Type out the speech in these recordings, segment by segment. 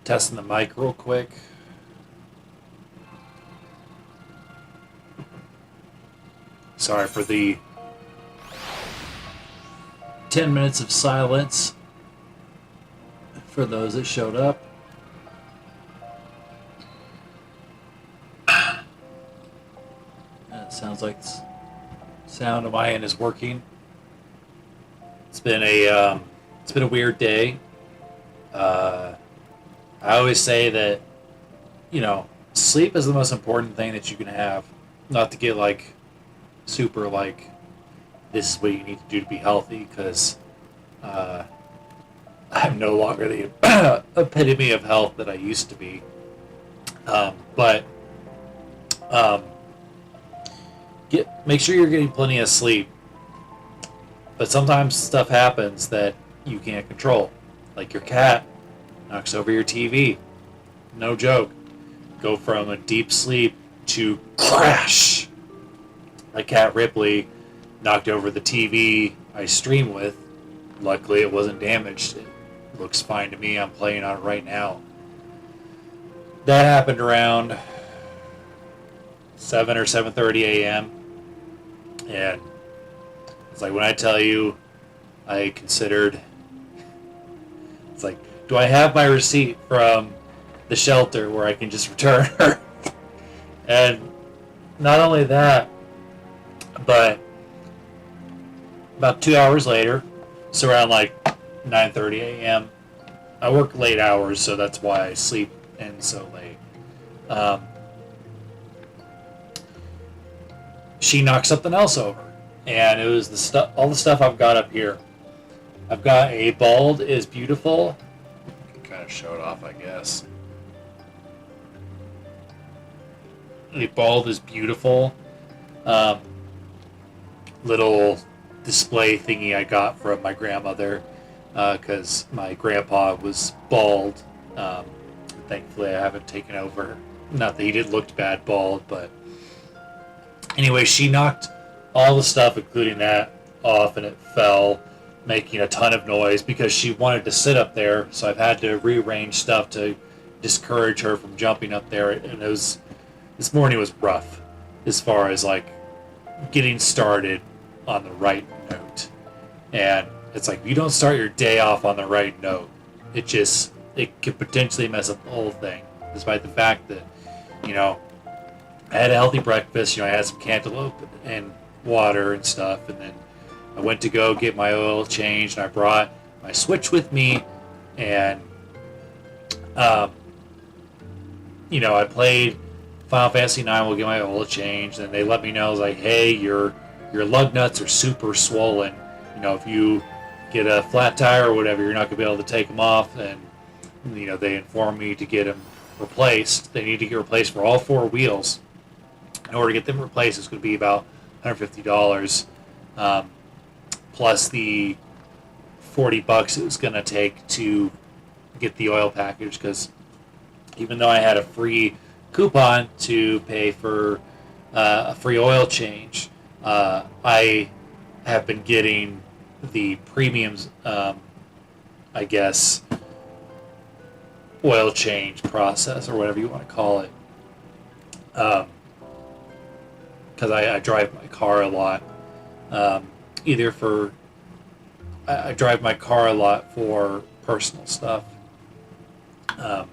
Testing the mic real quick. Sorry for the 10 minutes of silence for those that showed up. It sounds like the sound on my end is working. It's been a weird day. I always say that, sleep is the most important thing that you can have. Not to get super this is what you need to do to be healthy, because I'm no longer the epitome of health that I used to be. Make sure you're getting plenty of sleep. But sometimes stuff happens that you can't control. Like your cat knocks over your TV. No joke. Go from a deep sleep to crash. My cat Ripley knocked over the TV I stream with. Luckily it wasn't damaged. It looks fine to me. I'm playing on it right now. That happened around 7 or 7:30 a.m. And it's like, when I tell you, I considered, it's like, do I have my receipt from the shelter where I can just return her? And not only that, but about 2 hours later, so around 9:30 a.m., I work late hours, so that's why I sleep in so late. She knocked something else over, and it was all the stuff I've got up here. I've got a Bald is Beautiful. I can kind of show it off, I guess. A Bald is Beautiful little display thingy I got from my grandmother, because my grandpa was bald. Thankfully I haven't taken over. Not that he didn't look bad bald, but anyway, she knocked all the stuff, including that, off, and it fell, making a ton of noise because she wanted to sit up there. So I've had to rearrange stuff to discourage her from jumping up there. And this morning was rough as far as getting started on the right note. And it's like, if you don't start your day off on the right note, it could potentially mess up the whole thing. Despite the fact that, I had a healthy breakfast. I had some cantaloupe and water and stuff, and then I went to go get my oil changed, and I brought my Switch with me, and I played Final Fantasy IX. We'll get my oil changed, and they let me know, hey, your lug nuts are super swollen. If you get a flat tire or whatever, you're not gonna be able to take them off. And they informed me to get them replaced. They need to get replaced for all four wheels. In order to get them replaced, it's going to be about $150, plus the $40 it was going to take to get the oil package. Because even though I had a free coupon to pay for a free oil change, I have been getting the premiums, I guess, oil change process, or whatever you want to call it. Because I drive my car a lot. I drive my car a lot for personal stuff. And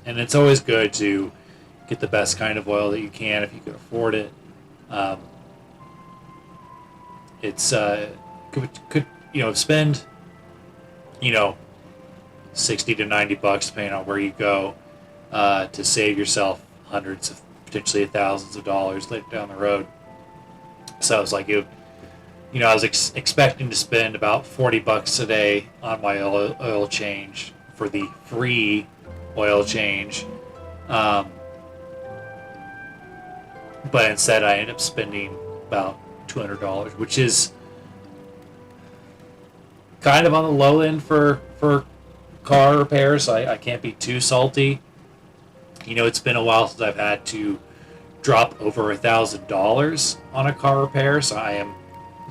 it's always good to get the best kind of oil that you can if you can afford it. It's could spend 60 to $90, depending on where you go, to save yourself hundreds of, potentially thousands of dollars later down the road. So I was like, I was expecting to spend about $40 a day on my oil change for the free oil change, but instead I ended up spending about $200, which is kind of on the low end for car repairs. So I can't be too salty. It's been a while since I've had to drop over $1,000 on a car repair, so I am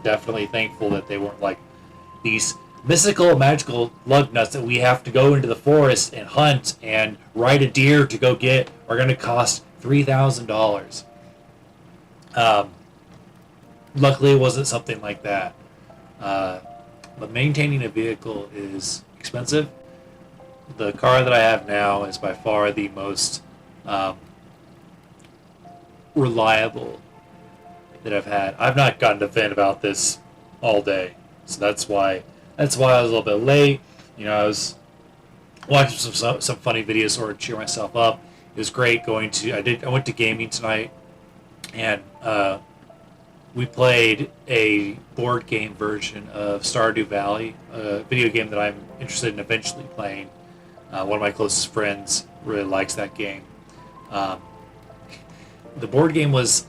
definitely thankful that they weren't these mystical, magical lug nuts that we have to go into the forest and hunt and ride a deer to go get are going to cost $3,000. Luckily, it wasn't something like that. But maintaining a vehicle is expensive. The car that I have now is by far the most reliable that I've had. I've not gotten to vent about this all day, so that's why I was a little bit late. I was watching some funny videos sort of cheer myself up. It was great going to. I went to gaming tonight, and we played a board game version of Stardew Valley, a video game that I'm interested in eventually playing. One of my closest friends really likes that game. The board game was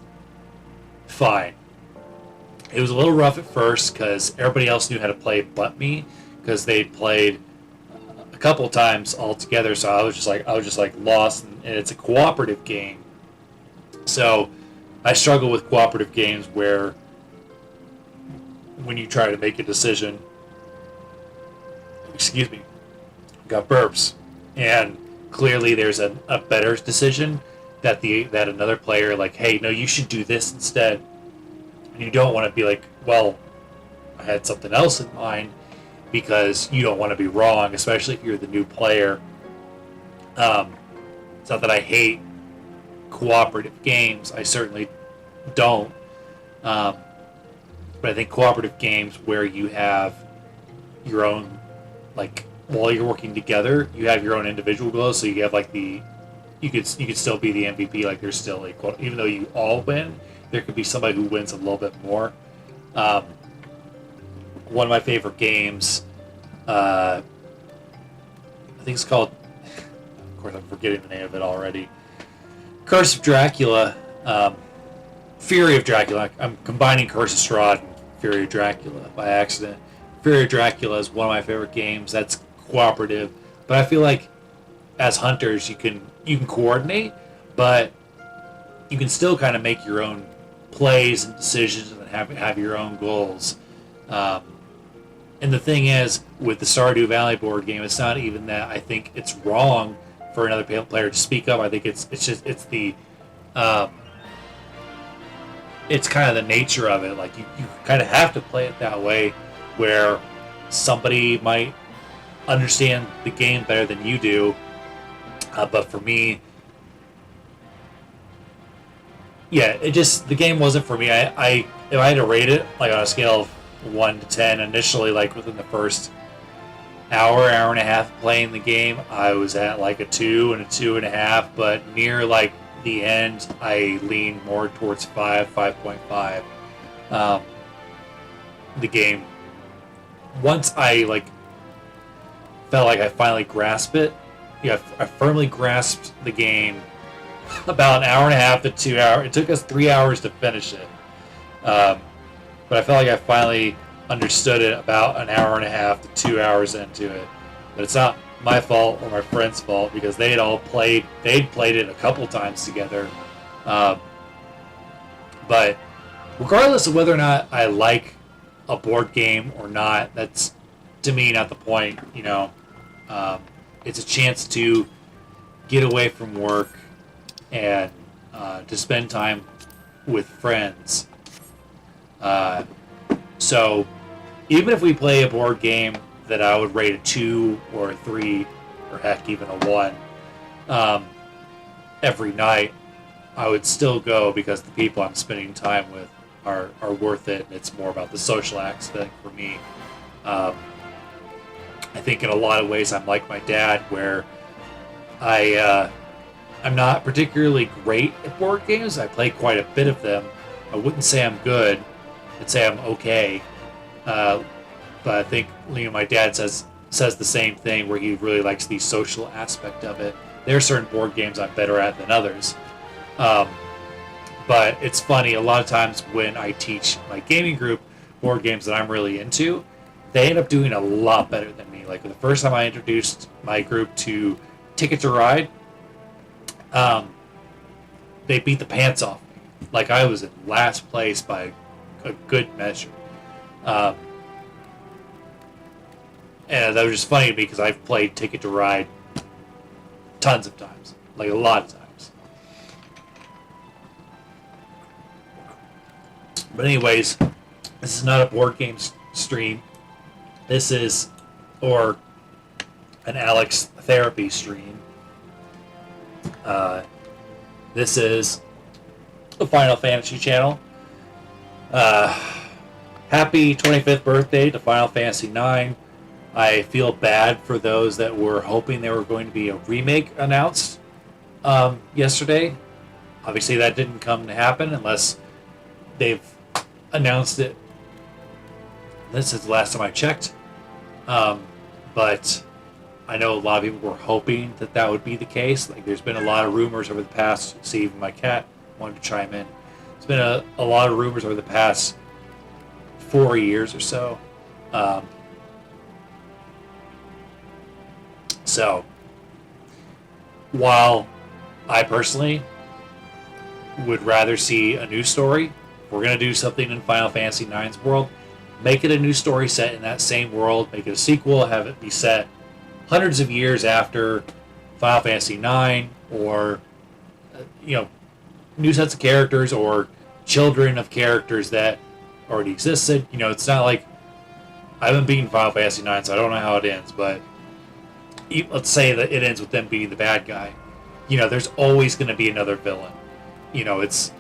fine. It was a little rough at first because everybody else knew how to play but me, because they'd played a couple times all together. So I was just like lost, and it's a cooperative game. So I struggle with cooperative games where when you try to make a decision, excuse me, got burps, and clearly there's a better decision that another player, like, hey, no, you should do this instead. And you don't want to be like, well, I had something else in mind, because you don't want to be wrong, especially if you're the new player. It's not that I hate cooperative games. I certainly don't. But I think cooperative games where you have your own, like, while you're working together, you have your own individual goals. So you have like you could still be the MVP. Like, there's still even though you all win, there could be somebody who wins a little bit more. One of my favorite games, I think it's called, of course I'm forgetting the name of it already, Curse of Dracula, Fury of Dracula. I'm combining Curse of Strahd and Fury of Dracula by accident. Fury of Dracula is one of my favorite games. That's cooperative, but I feel like as hunters you can coordinate, but you can still kind of make your own plays and decisions and have your own goals. And the thing is, with the Stardew Valley board game, it's not even that I think it's wrong for another player to speak up. I think it's kind of the nature of it. Like, you kind of have to play it that way, where somebody might understand the game better than you do. But for me, yeah, the game wasn't for me. If I had to rate it, like, on a scale of 1 to 10, initially, like, within the first hour and a half playing the game, I was at like a 2 and a 2.5, but near like the end, I leaned more towards 5.5. The game, once I felt like I finally grasped it, I firmly grasped the game about an hour and a half to 2 hours. It took us 3 hours to finish it. But I felt like I finally understood it about an hour and a half to 2 hours into it. But it's not my fault or my friend's fault, because they'd played it a couple times together. But regardless of whether or not I like a board game or not, that's, to me, not the point. It's a chance to get away from work and to spend time with friends. So even if we play a board game that I would rate a 2 or a 3, or heck, even a 1, every night, I would still go, because the people I'm spending time with are worth it, and it's more about the social aspect for me. I think in a lot of ways I'm like my dad, where I'm not particularly great at board games. I play quite a bit of them. I wouldn't say I'm good. I'd say I'm okay. But I think my dad says the same thing, where he really likes the social aspect of it. There are certain board games I'm better at than others. But it's funny, a lot of times when I teach my gaming group board games that I'm really into, they end up doing a lot better than me. Like, the first time I introduced my group to Ticket to Ride, they beat the pants off me. Like, I was in last place by a good measure. And that was just funny to me because I've played Ticket to Ride tons of times, like a lot of times. But anyways, this is not a board game stream. This is, or an Alex therapy stream. This is the Final Fantasy channel. Happy 25th birthday to Final Fantasy IX. I feel bad for those that were hoping there were going to be a remake announced yesterday. Obviously that didn't come to happen unless they've announced it. This is the last time I checked. But I know a lot of people were hoping that that would be the case. Like, there's been a lot of rumors over the past, see, even my cat wanted to chime in. There's been a lot of rumors over the past 4 years or so. So, while I personally would rather see a new story, if we're going to do something in Final Fantasy IX's world, make it a new story set in that same world, make it a sequel, have it be set hundreds of years after Final Fantasy IX, or, new sets of characters, or children of characters that already existed. It's not like, I haven't beaten Final Fantasy IX, so I don't know how it ends, but let's say that it ends with them beating the bad guy. There's always going to be another villain. It's,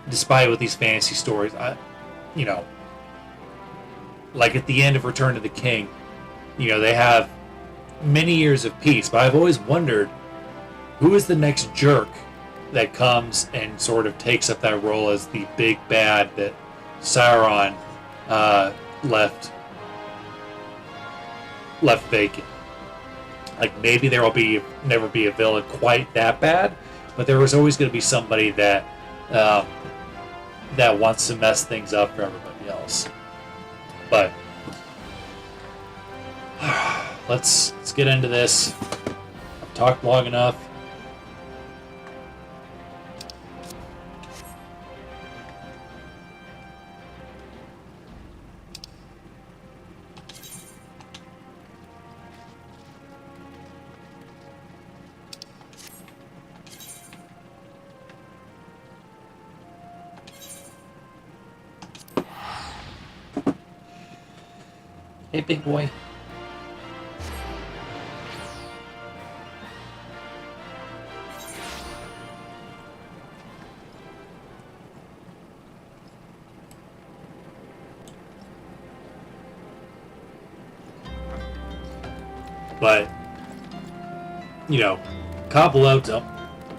despite with these fantasy stories, like at the end of Return of the King, they have many years of peace, but I've always wondered, who is the next jerk that comes and sort of takes up that role as the big bad that Sauron left vacant. Like, maybe there will never be a villain quite that bad, but there was always going to be somebody that that wants to mess things up for everybody else. But let's get into this. I've talked long enough. Hey, big boy. But, comment below,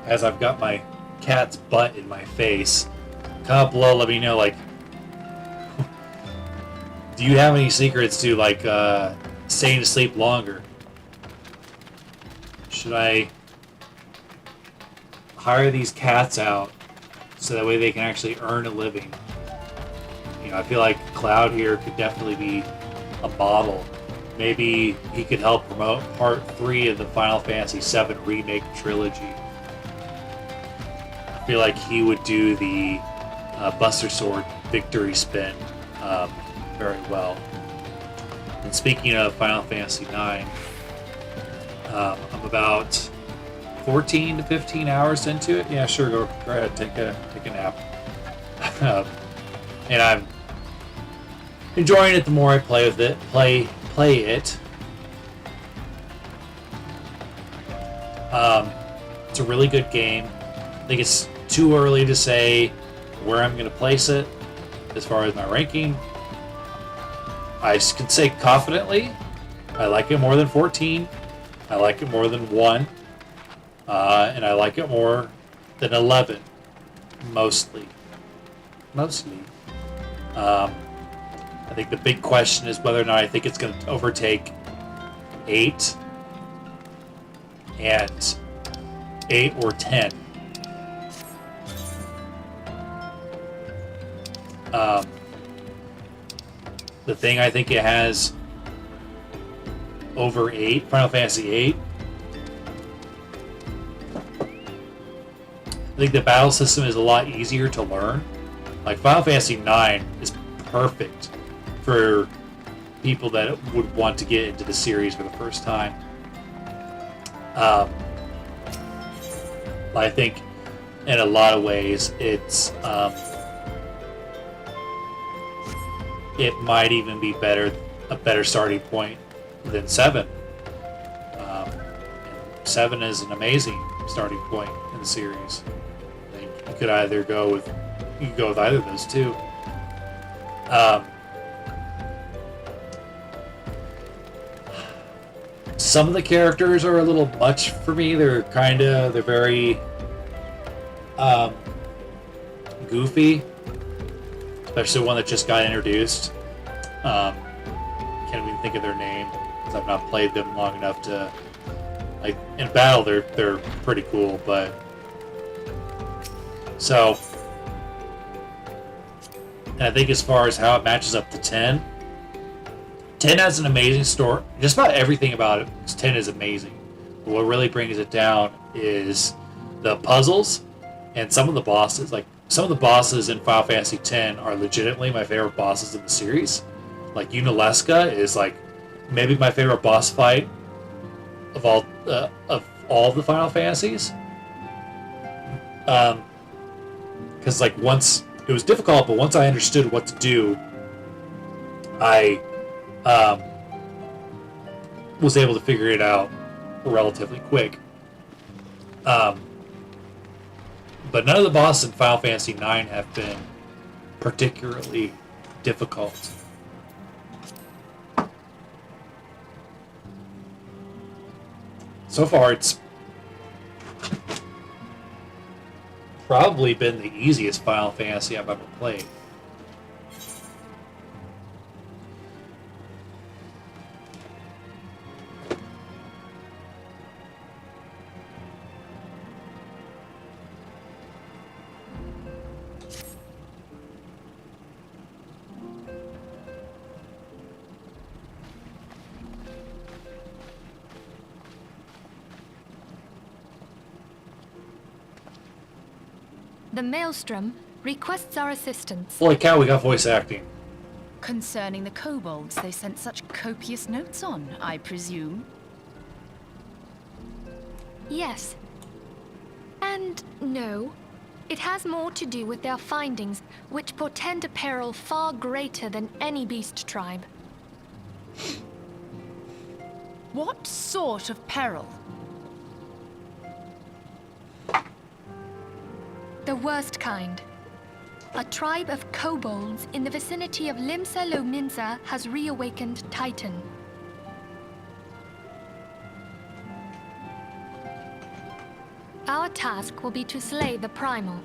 as I've got my cat's butt in my face, comment below, let me know, do you have any secrets to, staying to sleep longer? Should I hire these cats out so that way they can actually earn a living? I feel like Cloud here could definitely be a model. Maybe he could help promote Part 3 of the Final Fantasy VII Remake trilogy. I feel like he would do the Buster Sword victory spin very well. And speaking of Final Fantasy IX, I'm about 14 to 15 hours into it. Yeah, sure, go ahead, take a nap. And I'm enjoying it the more I play with it. Play it. It's a really good game. I think it's too early to say where I'm going to place it as far as my ranking. I can say confidently, I like it more than 14. I like it more than 1. And I like it more than 11. Mostly. I think the big question is whether or not I think it's going to overtake 8 and 8 or 10. The thing I think it has over 8, Final Fantasy 8, I think the battle system is a lot easier to learn. Like, Final Fantasy 9 is perfect for people that would want to get into the series for the first time. I think in a lot of ways it's it might even be a better starting point than 7. 7 is an amazing starting point in the series. I think you could either go with either of those two. Some of the characters are a little much for me. They're very goofy, especially the one that just got introduced. Can't even think of their name because I've not played them long enough to. Like in battle, they're pretty cool, but so. And I think as far as how it matches up to 10, 10 has an amazing story. Just about everything about it, 10 is amazing. But what really brings it down is the puzzles and some of the bosses. Like some of the bosses in Final Fantasy X are legitimately my favorite bosses in the series. Like Unalesca is like maybe my favorite boss fight of all the Final Fantasies. Because like once it was difficult, but once I understood what to do, I was able to figure it out relatively quick. But none of the bosses in Final Fantasy IX have been particularly difficult. So far, it's probably been the easiest Final Fantasy I've ever played. The Maelstrom requests our assistance. Holy cow, we got voice acting. Concerning the kobolds they sent such copious notes on, I presume? Yes. And no. It has more to do with their findings, which portend a peril far greater than any beast tribe. What sort of peril? The worst kind. A tribe of kobolds in the vicinity of Limsa Lominsa has reawakened Titan. Our task will be to slay the Primal.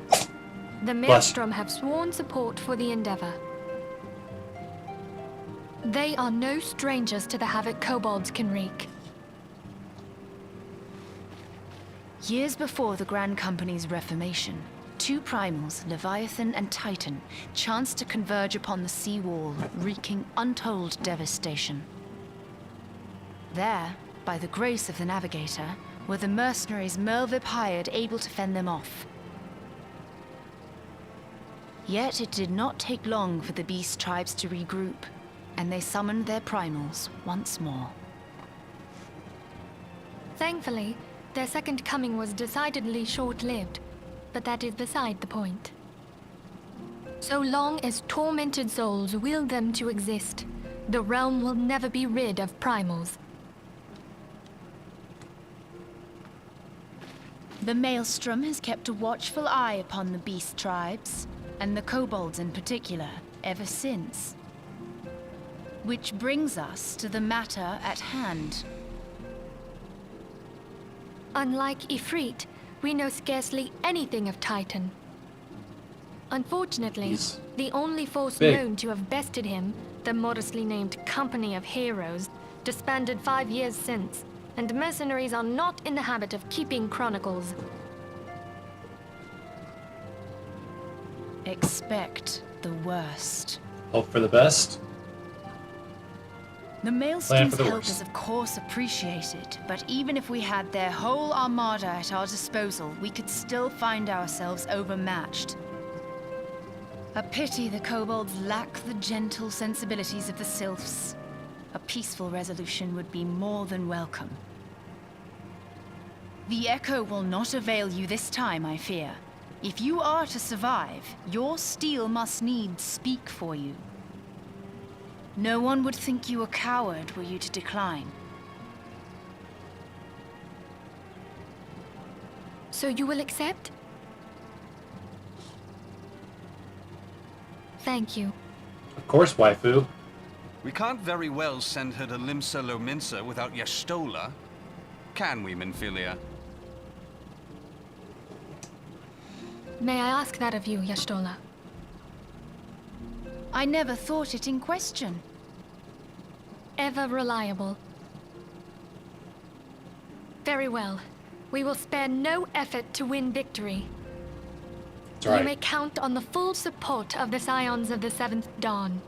The Maelstrom have sworn support for the endeavor. They are no strangers to the havoc kobolds can wreak. Years before the Grand Company's reformation, 2 primals, Leviathan and Titan, chanced to converge upon the sea wall, wreaking untold devastation. There, by the grace of the Navigator, were the mercenaries Merlwyb hired able to fend them off. Yet it did not take long for the beast tribes to regroup, and they summoned their primals once more. Thankfully, their second coming was decidedly short-lived, but that is beside the point. So long as tormented souls will them to exist, the realm will never be rid of primals. The Maelstrom has kept a watchful eye upon the beast tribes, and the kobolds in particular, ever since. Which brings us to the matter at hand. Unlike Ifrit, we know scarcely anything of Titan. Unfortunately, the only force known to have bested him, the modestly named Company of Heroes, disbanded 5 years since, and mercenaries are not in the habit of keeping chronicles. Expect the worst. Hope for the best. The Maelstrom's help worst. is of course appreciated, but even if we had their whole armada at our disposal, we could still find ourselves overmatched. A pity the kobolds lack the gentle sensibilities of the sylphs. a peaceful resolution would be more than welcome. The Echo will not avail you this time, I fear. If you are to survive, your steel must needs speak for you. No one would think you a coward were you to decline. So you will accept? Thank you. Of course, waifu. We can't very well send her to Limsa Lominsa without Y'shtola. Can we, Minfilia? May I ask that of you, Y'shtola? I never thought it in question. Ever reliable. Very well. We will spare no effort to win victory. That's right. You may count on the full support of the Scions of the Seventh Dawn.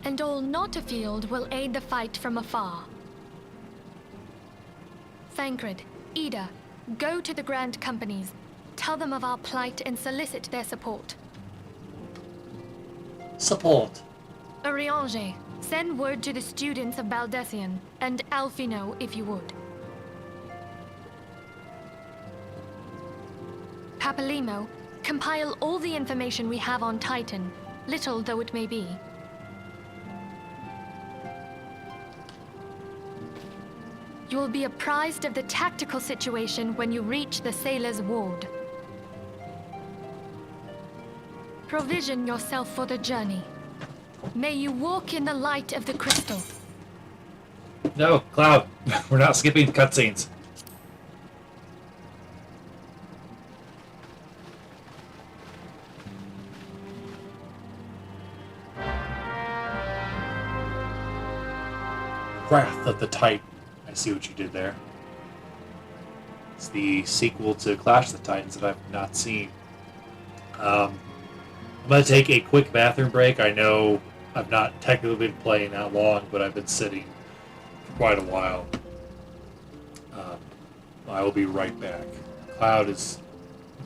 And all not afield will aid the fight from afar. Thancred, Ida, go to the Grand Companies. Tell them of our plight and solicit their support. Support. Eorzea, send word to the students of Baldessian, and Alfino if you would. Papalimo, compile all the information we have on Titan, little though it may be. You will be apprised of the tactical situation when you reach the Sailor's Ward. Provision yourself for the journey. May you walk in the light of the crystal. No, Cloud. We're not skipping cutscenes. Wrath of the Titan. I see what you did there. It's the sequel to Clash of the Titans that I've not seen. I'm going to take a quick bathroom break. I know I've not technically been playing that long, but I've been sitting for quite a while. I will be right back. Cloud is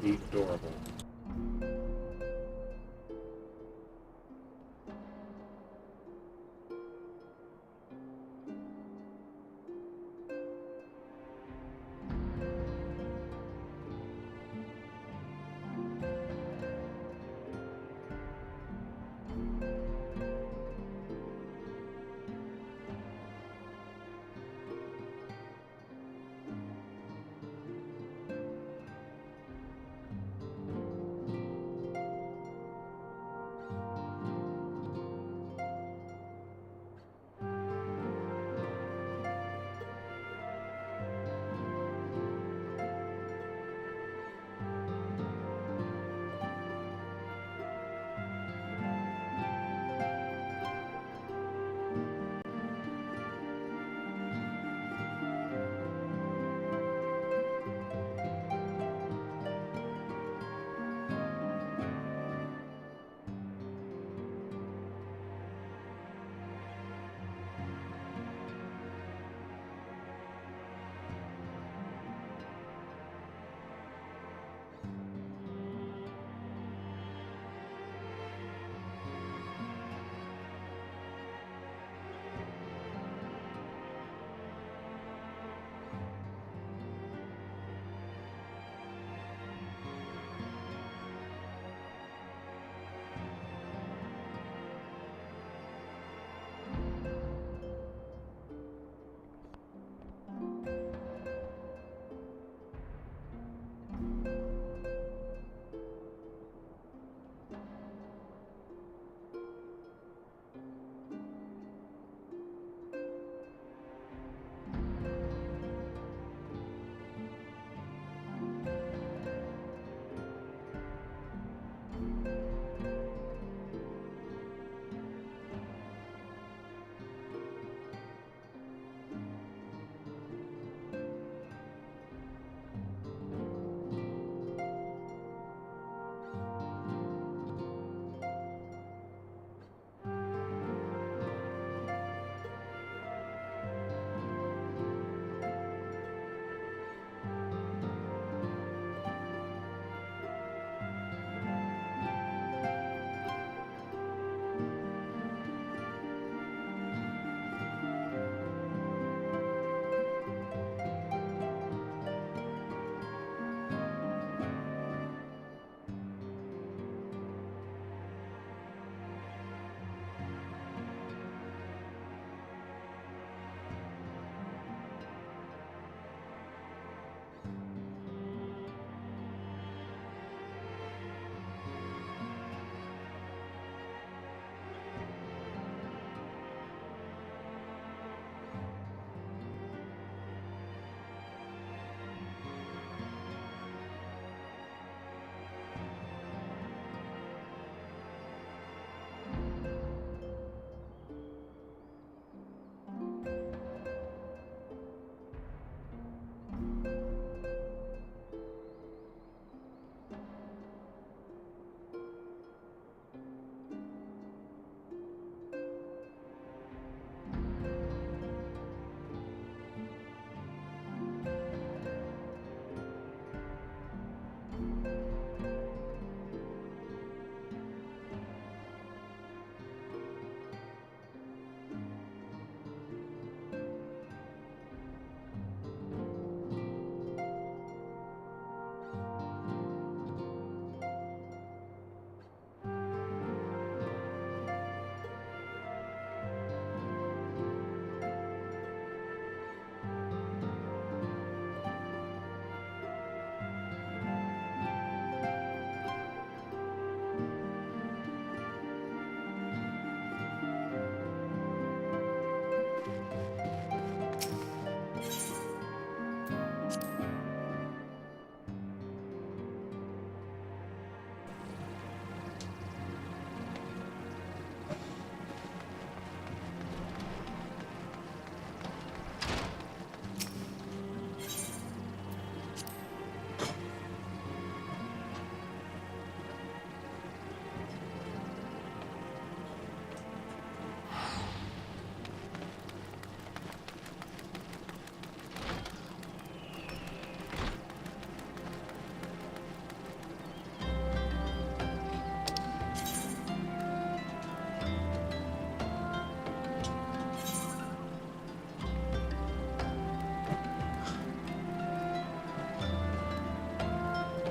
indeed adorable.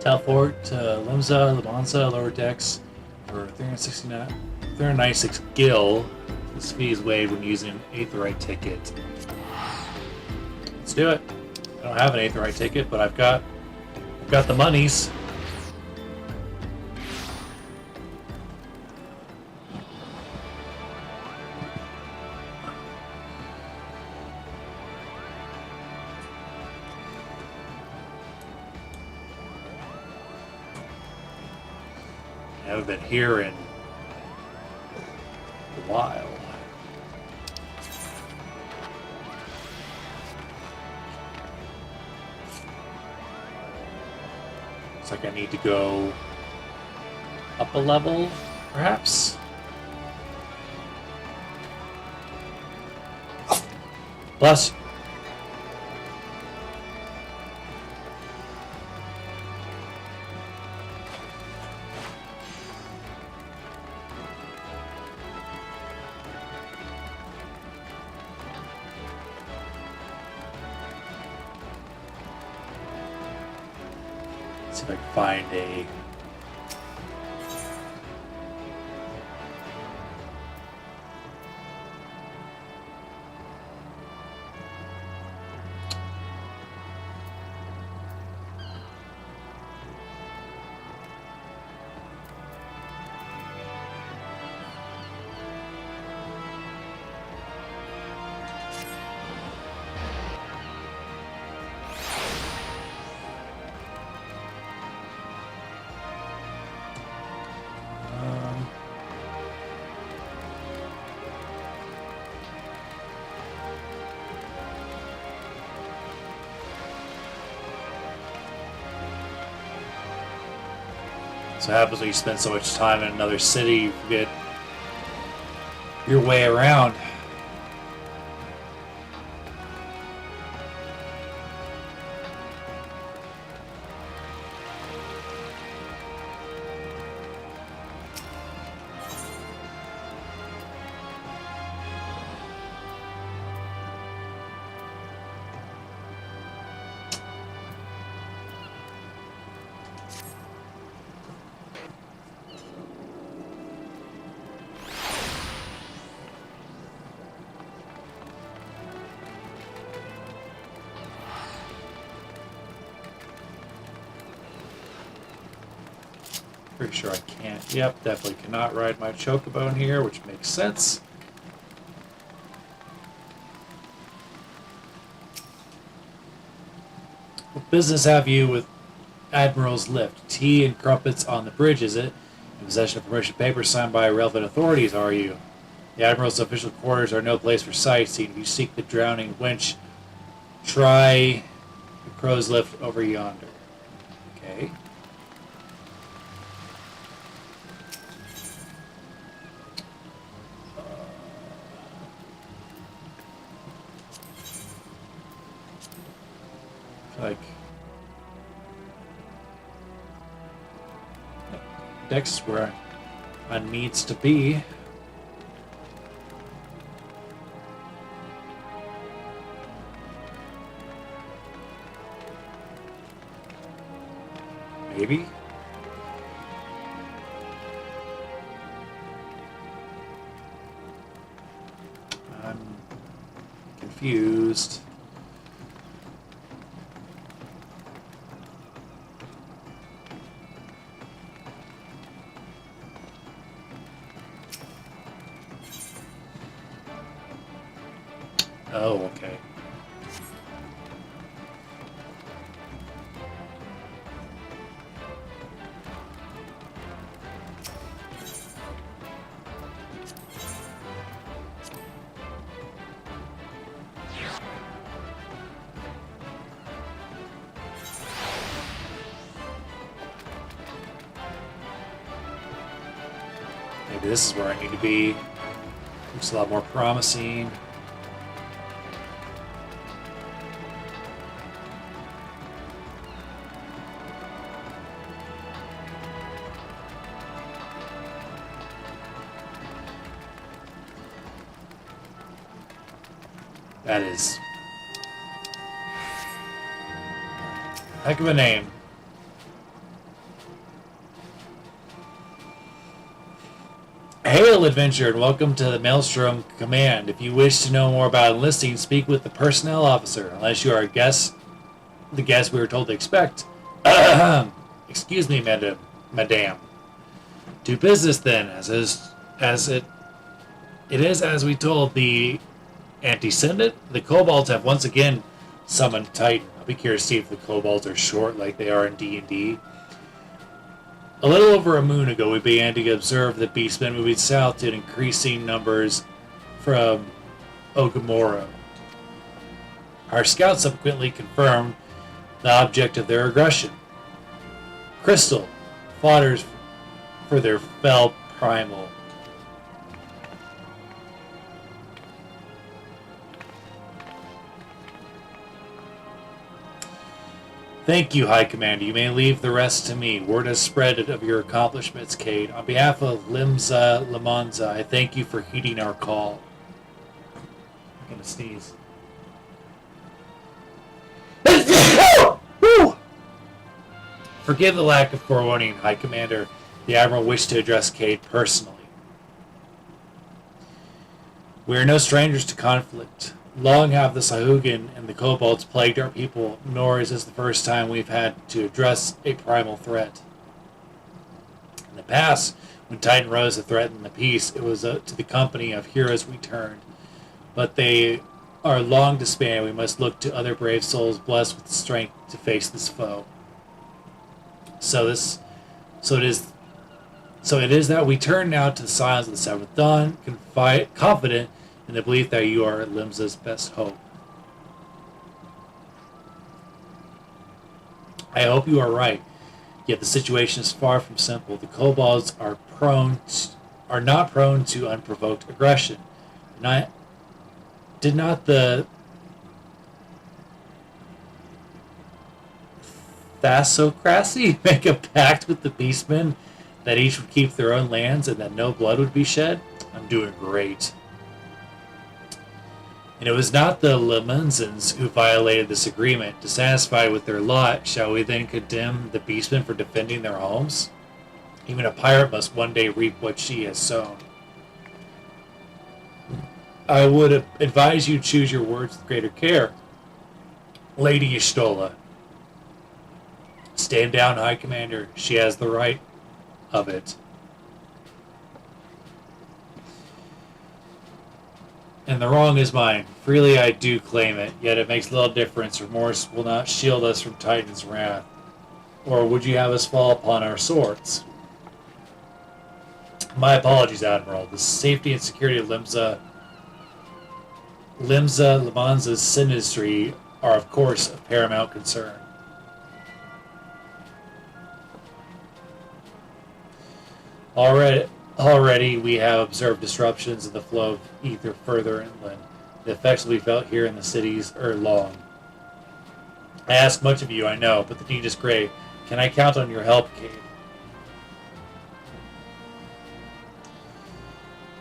Teleport to Limsa, Lamansa, lower decks for 396 gil. This fee is waived when using an Aetheryte ticket. Let's do it. I don't have an Aetheryte ticket, but I've got the monies. I haven't been here in a while. Looks like I need to go up a level, perhaps? Plus. See if I can find a So it happens when you spend so much time in another city, you forget your way around. Pretty sure I can't. Yep, definitely cannot ride my chocobo in here, which makes sense. What business have you with Admiral's Lift? Tea and crumpets on the bridge, is it? In possession of permission papers signed by relevant authorities, are you? The Admiral's official quarters are no place for sightseeing. If you seek the drowning wench, try the crow's lift over yonder. Okay. Like Dex is where I needs to be. Maybe. I'm confused. Oh, okay. Maybe this is where I need to be. Looks a lot more promising. That is heck of a name. Hail, adventurer, and welcome to the Maelstrom Command. If you wish to know more about enlisting, speak with the personnel officer. Unless you are a guest, the guest we were told to expect. Excuse me, madame. To business then, it is as we told the antecedent. The kobolds have once again summoned Titan. I'll be curious to see if the kobolds are short like they are in D&D. A little over a moon ago, we began to observe the beastmen moving south in increasing numbers from Ogamoro. Our scouts subsequently confirmed the object of their aggression. Crystal, fodders for their fell primal. Thank you, High Commander. You may leave the rest to me. Word has spread of your accomplishments, Cade. On behalf of Limsa Lamanza, I thank you for heeding our call. I'm gonna sneeze. Forgive the lack of forewarning, High Commander. The Admiral wished to address Cade personally. We are no strangers to conflict. Long have the Sahuagin and the kobolds plagued our people, nor is this the first time we've had to address a primal threat. In the past, when Titan rose to threaten the peace, it was to the company of heroes we turned. But they are long disbanded. We must look to other brave souls blessed with the strength to face this foe. So it is that we turn now to the silence of the seventh dawn, confident in the belief that you are Limsa's best hope. I hope you are right, yet the situation is far from simple. The kobolds are not prone to unprovoked aggression. Did not the Thasocracy make a pact with the beastmen that each would keep their own lands and that no blood would be shed? I'm doing great. And it was not the Lemenzans who violated this agreement. Dissatisfied with their lot, shall we then condemn the beastmen for defending their homes? Even a pirate must one day reap what she has sown. I would advise you choose your words with greater care. Lady Y'shtola. Stand down, High Commander. She has the right of it. And the wrong is mine. Freely I do claim it, yet it makes little difference. Remorse will not shield us from Titan's wrath. Or would you have us fall upon our swords? My apologies, Admiral. The safety and security of Limsa Lamanza's sinistry are, of course, of paramount concern. Already we have observed disruptions in the flow of ether further inland. The effects will be felt here in the cities ere long. I ask much of you, I know, but the deed is great. Can I count on your help, Cade?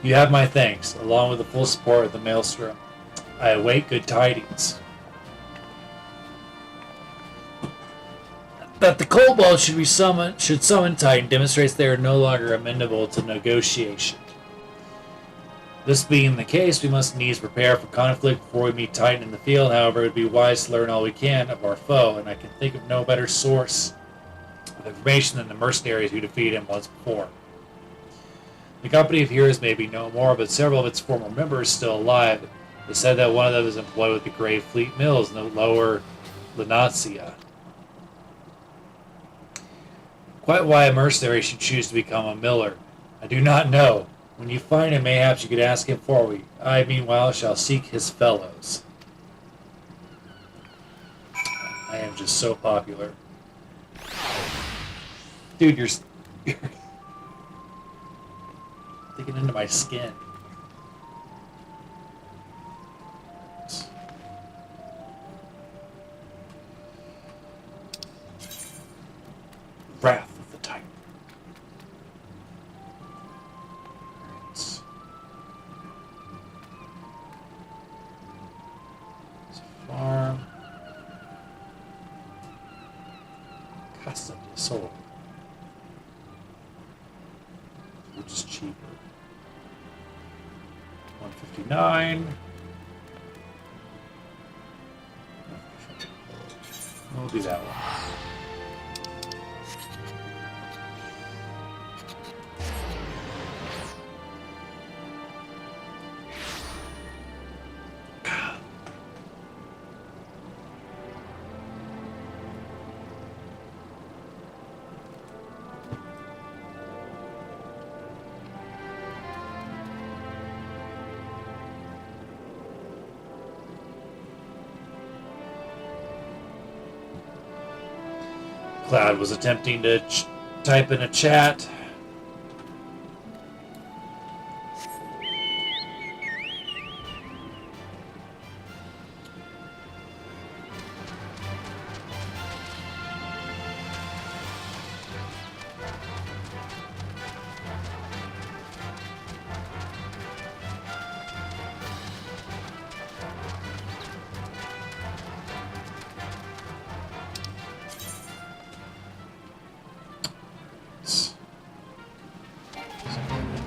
You have my thanks, along with the full support of the Maelstrom. I await good tidings. That the kobolds should summon Titan demonstrates they are no longer amenable to negotiation. This being the case, we must needs prepare for conflict before we meet Titan in the field. However, it would be wise to learn all we can of our foe, and I can think of no better source of information than the mercenaries who defeated him once before. The company of heroes may be no more, but several of its former members still alive. It said that one of them is employed with the Grey Fleet Mills in the lower Lanatia. Quite why a mercenary should choose to become a miller, I do not know. When you find him, mayhaps you could ask him for me. I, meanwhile, shall seek his fellows. I am just so popular. Dude, you're digging into my skin. Wrath of the Titan. It's a farm. Custom sold. Which is cheaper. 159. We'll do that one. Cloud was attempting to type in a chat.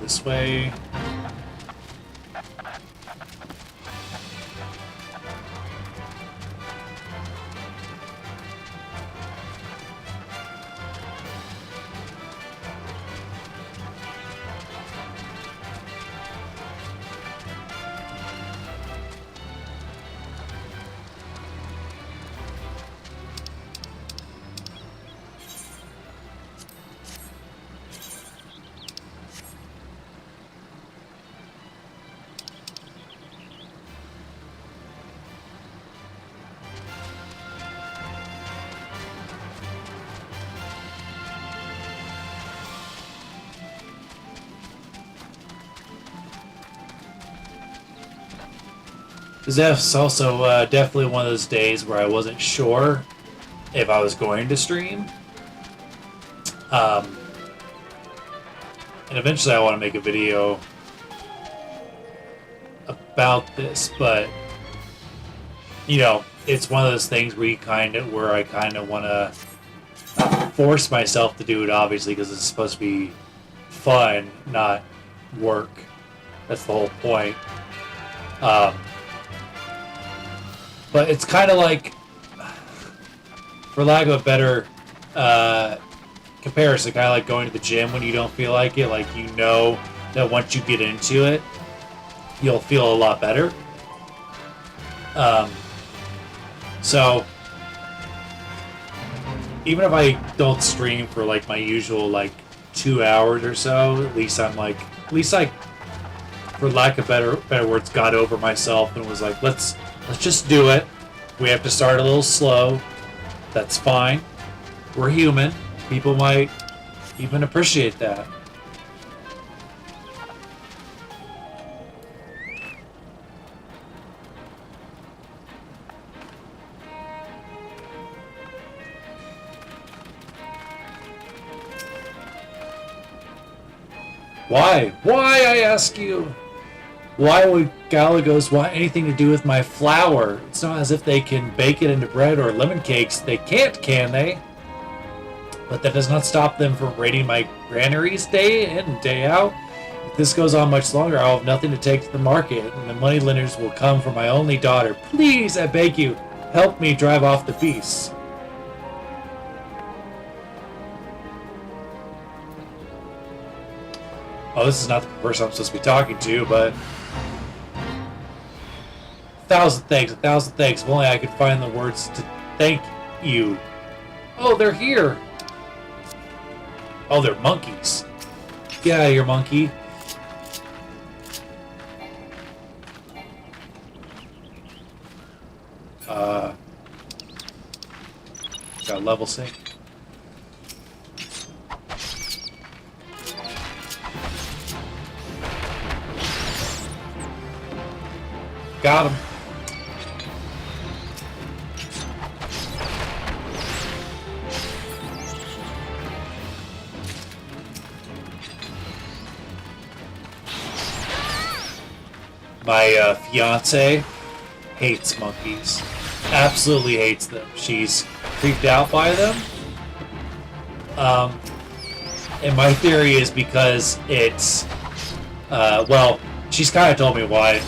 This way. That's also definitely one of those days where I wasn't sure if I was going to stream. And eventually I want to make a video about this, but you know, it's one of those things where I kind of want to force myself to do it, obviously, because it's supposed to be fun, not work. That's the whole point. But it's kind of like, for lack of a better comparison, kind of like going to the gym when you don't feel like it. Like, you know that once you get into it, you'll feel a lot better. So, even if I don't stream for like my usual like 2 hours or so, at least I, for lack of better words, got over myself and was like, let's just do it. We have to start a little slow. That's fine. We're human. People might even appreciate that. Why? Why, I ask you? Why would Galagos want anything to do with my flour? It's not as if they can bake it into bread or lemon cakes. They can't, can they? But that does not stop them from raiding my granaries day in and day out. If this goes on much longer, I'll have nothing to take to the market, and the moneylenders will come for my only daughter. Please, I beg you, help me drive off the beasts. Oh, this is not the person I'm supposed to be talking to, but... A thousand thanks. If only I could find the words to thank you. Oh, they're here. Oh, they're monkeys. Get out of here, monkey. Got level sync. Got him. My fiance hates monkeys. Absolutely hates them. She's creeped out by them. And my theory is because it's, well, she's kind of told me why.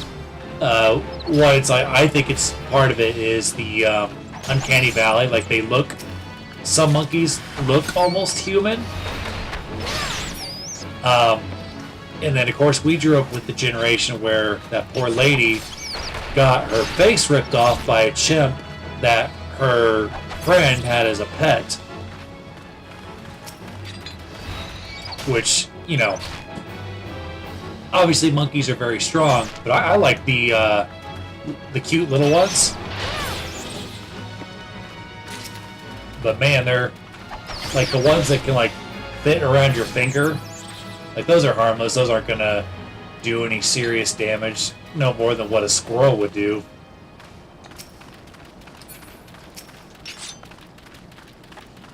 What it's like, I think it's part of it is the uncanny valley. Like they look, some monkeys look almost human. And then of course we grew up with the generation where that poor lady got her face ripped off by a chimp that her friend had as a pet. Which, you know, obviously monkeys are very strong, but I like the cute little ones. But man, they're like the ones that can like fit around your finger. Like those are harmless. Those aren't gonna do any serious damage, no more than what a squirrel would do.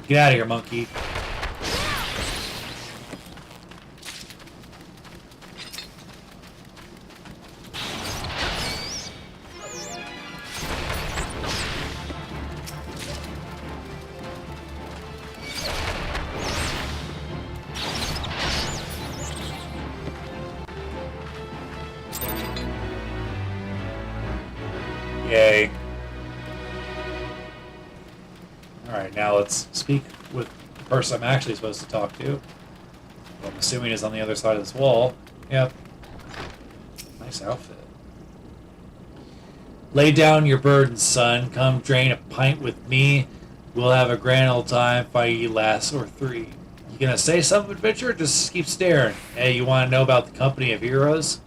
Get out of here, monkey. Yay. Alright, now let's speak with the person I'm actually supposed to talk to. Well, I'm assuming is on the other side of this wall. Yep. Nice outfit. Lay down your burden, son. Come drain a pint with me. We'll have a grand old time fighting you last or three. You gonna say something, adventurer? Just keep staring. Hey, you wanna know about the company of heroes?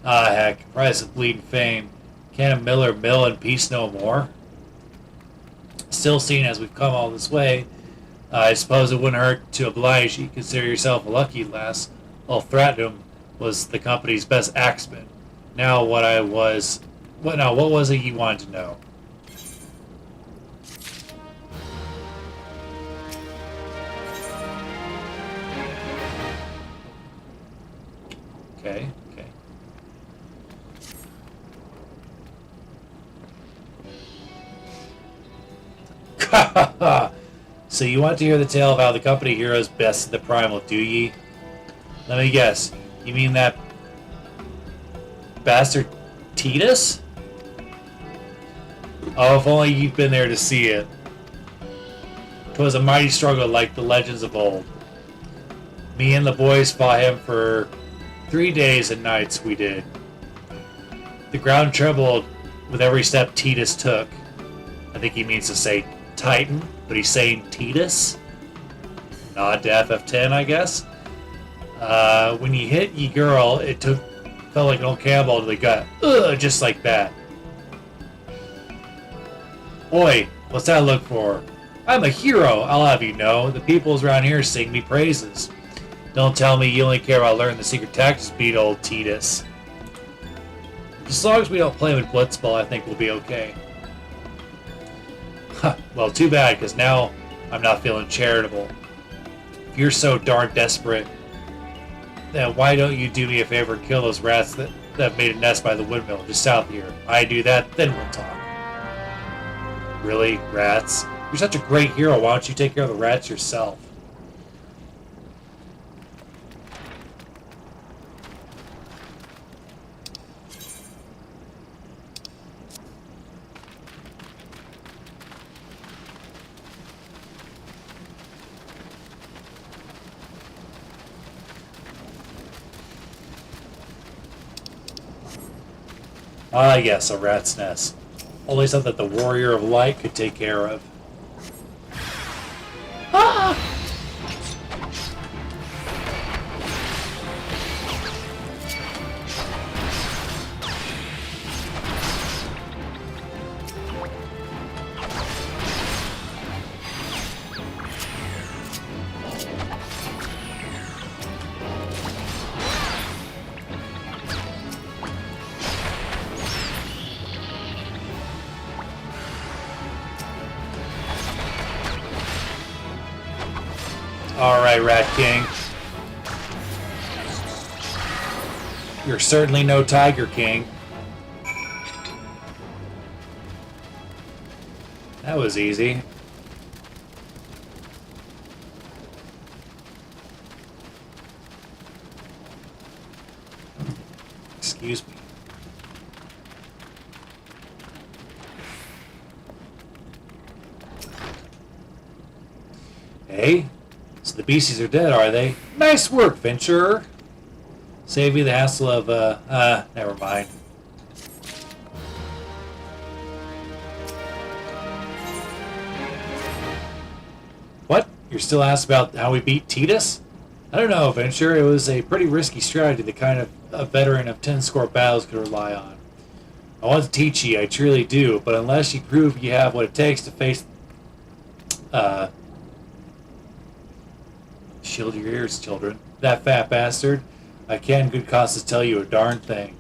Ah, heck. Price of bleeding fame. Can a miller mill in peace no more? Still, seeing as we've come all this way, I suppose it wouldn't hurt to oblige you. Consider yourself a lucky lass. Old Thratnam was the company's best axeman. Now what was it you wanted to know? Okay. So you want to hear the tale of how the company heroes bested the primal, do ye? Let me guess. You mean that bastard Titus? Oh, if only you'd been there to see it. 'Twas a mighty struggle like the legends of old. Me and the boys fought him for 3 days and nights, we did. The ground trembled with every step Titus took. I think he means to say Titan, but he's saying Titus. Nod to FF10, I guess. When you hit ye girl, it felt like an old cannonball to the gut. Ugh, just like that. Oi, what's that look for? I'm a hero, I'll have you know. The peoples around here sing me praises. Don't tell me you only care about learning the secret tactics, beat old Titus. As long as we don't play him in Blitzball, I think we'll be okay. Well, too bad, because now I'm not feeling charitable. If you're so darn desperate, then why don't you do me a favor and kill those rats that made a nest by the windmill just south here? I do that, then we'll talk. Really? Rats? You're such a great hero, why don't you take care of the rats yourself? Ah, yes, a rat's nest. Only something that the Warrior of Light could take care of. Ah! Alright, Rat King. You're certainly no Tiger King. That was easy. Excuse me. Hey, so the beasties are dead, are they? Nice work, Venturer. Save you the hassle of, never mind. What? You're still asked about how we beat Titus? I don't know, Venture. It was a pretty risky strategy, the kind of a veteran of 10-score battles could rely on. I want to teach you, I truly do, but unless you prove you have what it takes to face... Shield your ears, children. That fat bastard, I can't in good causes tell you a darn thing.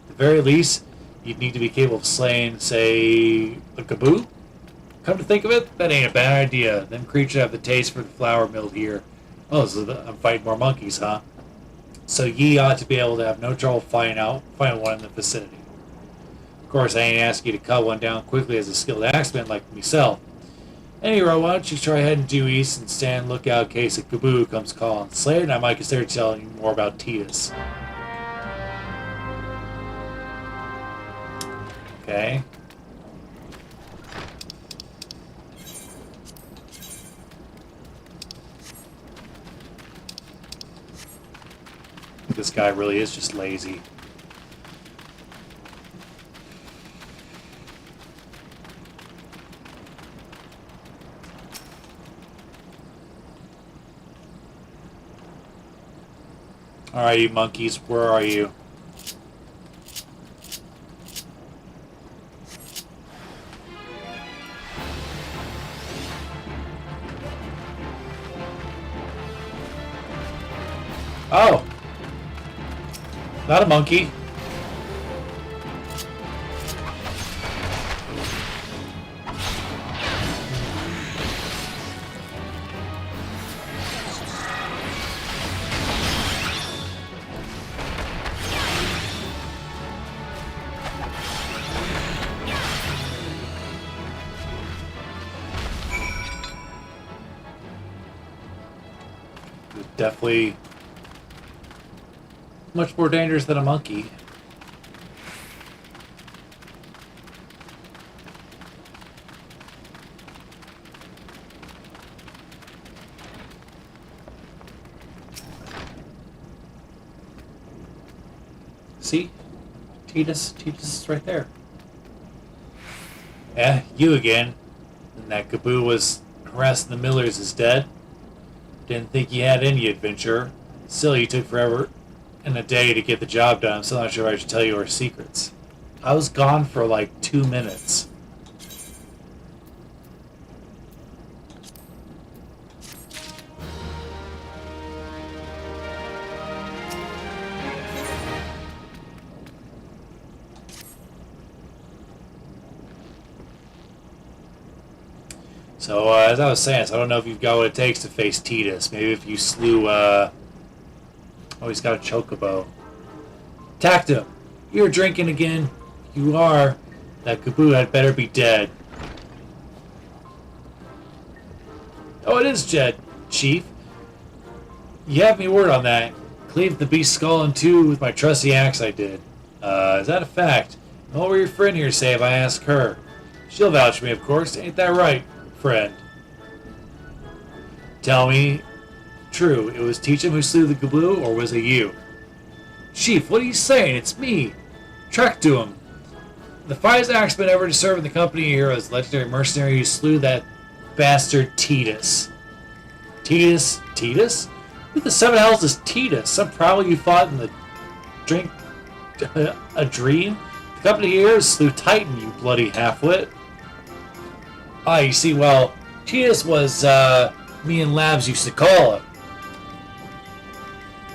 At the very least, you'd need to be capable of slaying, say, a kaboo? Come to think of it, that ain't a bad idea. Them creatures have the taste for the flour milled here. Oh, so I'm fighting more monkeys, huh? So ye ought to be able to have no trouble finding one in the vicinity. Of course, I ain't asking you to cut one down quickly as a skilled axeman like myself. Anyway, why don't you try heading due east and stand lookout in case a kaboo comes calling. Slay it, and I might consider telling you more about Titus. Okay. This guy really is just lazy. Alright, you monkeys, where are you? Oh! Not a monkey. Definitely much more dangerous than a monkey. See? Titus is right there. Yeah, you again. And that kaboo was harassing the Millers is dead. Didn't think you had any adventure. Still, you took forever and a day to get the job done. I'm still not sure if I should tell you our secrets. I was gone for like 2 minutes. So, as I was saying, so I don't know if you've got what it takes to face Titus. Maybe if you slew, oh, he's got a chocobo. Attacked him. You're drinking again. You are. That kaboo had better be dead. Oh, it is dead, Chief. You have me word on that. Cleaved the beast's skull in two with my trusty axe I did. Is that a fact? And what will your friend here say if I ask her? She'll vouch for me, of course. Ain't that right, friend? Tell me, true, it was Teachum who slew the kaboo, or was it you? Chief, what are you saying? It's me. Trek to him. The finest axeman ever to serve in the company of heroes, legendary mercenary who slew that bastard Titus. Titus? Titus? Who the seven hells is Titus? Some prowler you fought in the drink a dream? The company of heroes slew Titan, you bloody half-wit. Ah, you see, well, Titus was, me and Labs used to call him.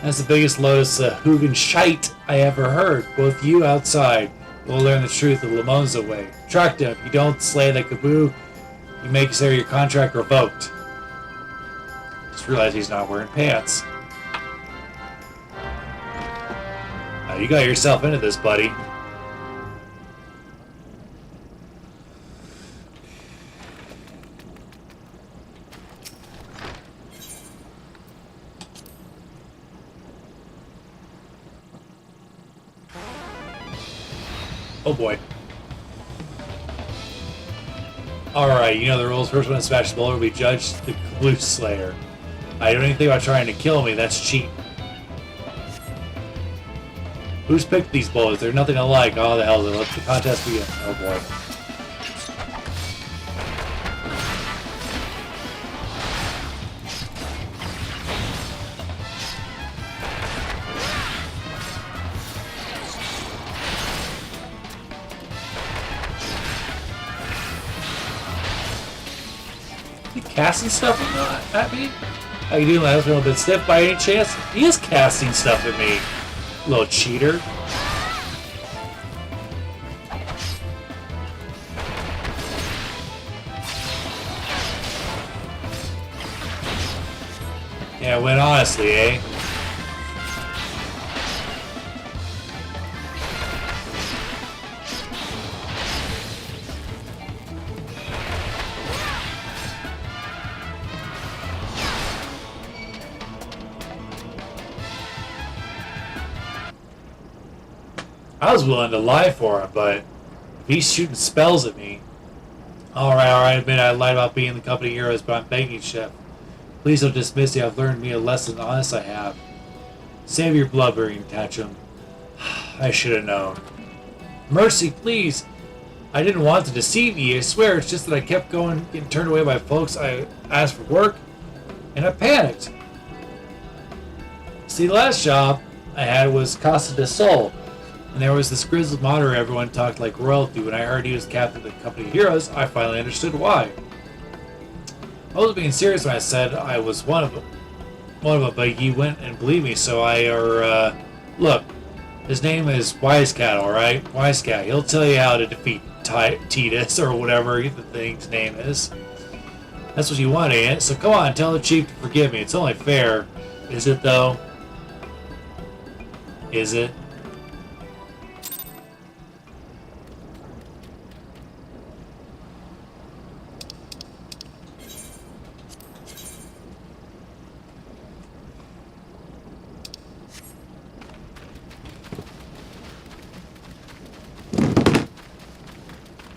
That's the biggest Lotus Hugin shite I ever heard. Both you outside will learn the truth of Lamonza way. Track him. If you don't slay the kaboo, you may consider your contract revoked. Just realize he's not wearing pants. You got yourself into this, buddy. Oh boy. Alright, you know the rules. First one to smash the boulder will be judged the Blue Slayer. I don't even think about trying to kill me. That's cheap. Who's picked these boulders? They're nothing alike. Oh, the hell. Let the contest begin. Oh boy. You casting stuff at me? How you doing? My husband a bit stiff by any chance? He is casting stuff at me. Little cheater. Yeah, went honestly, eh? I was willing to lie for him, but if he's shooting spells at me... Alright, admit I lied about being the company heroes, but I'm begging, Chef. Please don't dismiss me. I've learned me a lesson. Honest, I have. Save your blubbering, Tantrum. I should have known. Mercy, please. I didn't want to deceive you. I swear, it's just that I kept getting turned away by folks. I asked for work, and I panicked. See, the last job I had was Casa de Sol, and there was this grizzled moderator. Everyone talked like royalty. When I heard he was captain of the company heroes, I finally understood why. I was being serious when I said I was one of them, but he went and believed me, so look, his name is Wisecat, alright? Wisecat. He'll tell you how to defeat Titus, or whatever the thing's name is. That's what you want, ain't it? So come on, tell the chief to forgive me. It's only fair. Is it, though? Is it?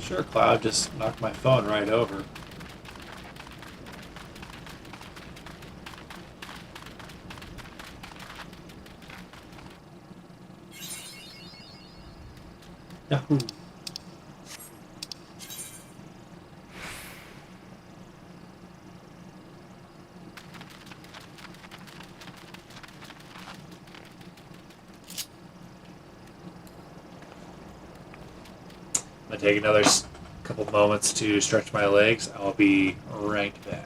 Sure, Cloud just knocked my phone right over. Yahoo! I'm gonna take another couple moments to stretch my legs. I'll be right back.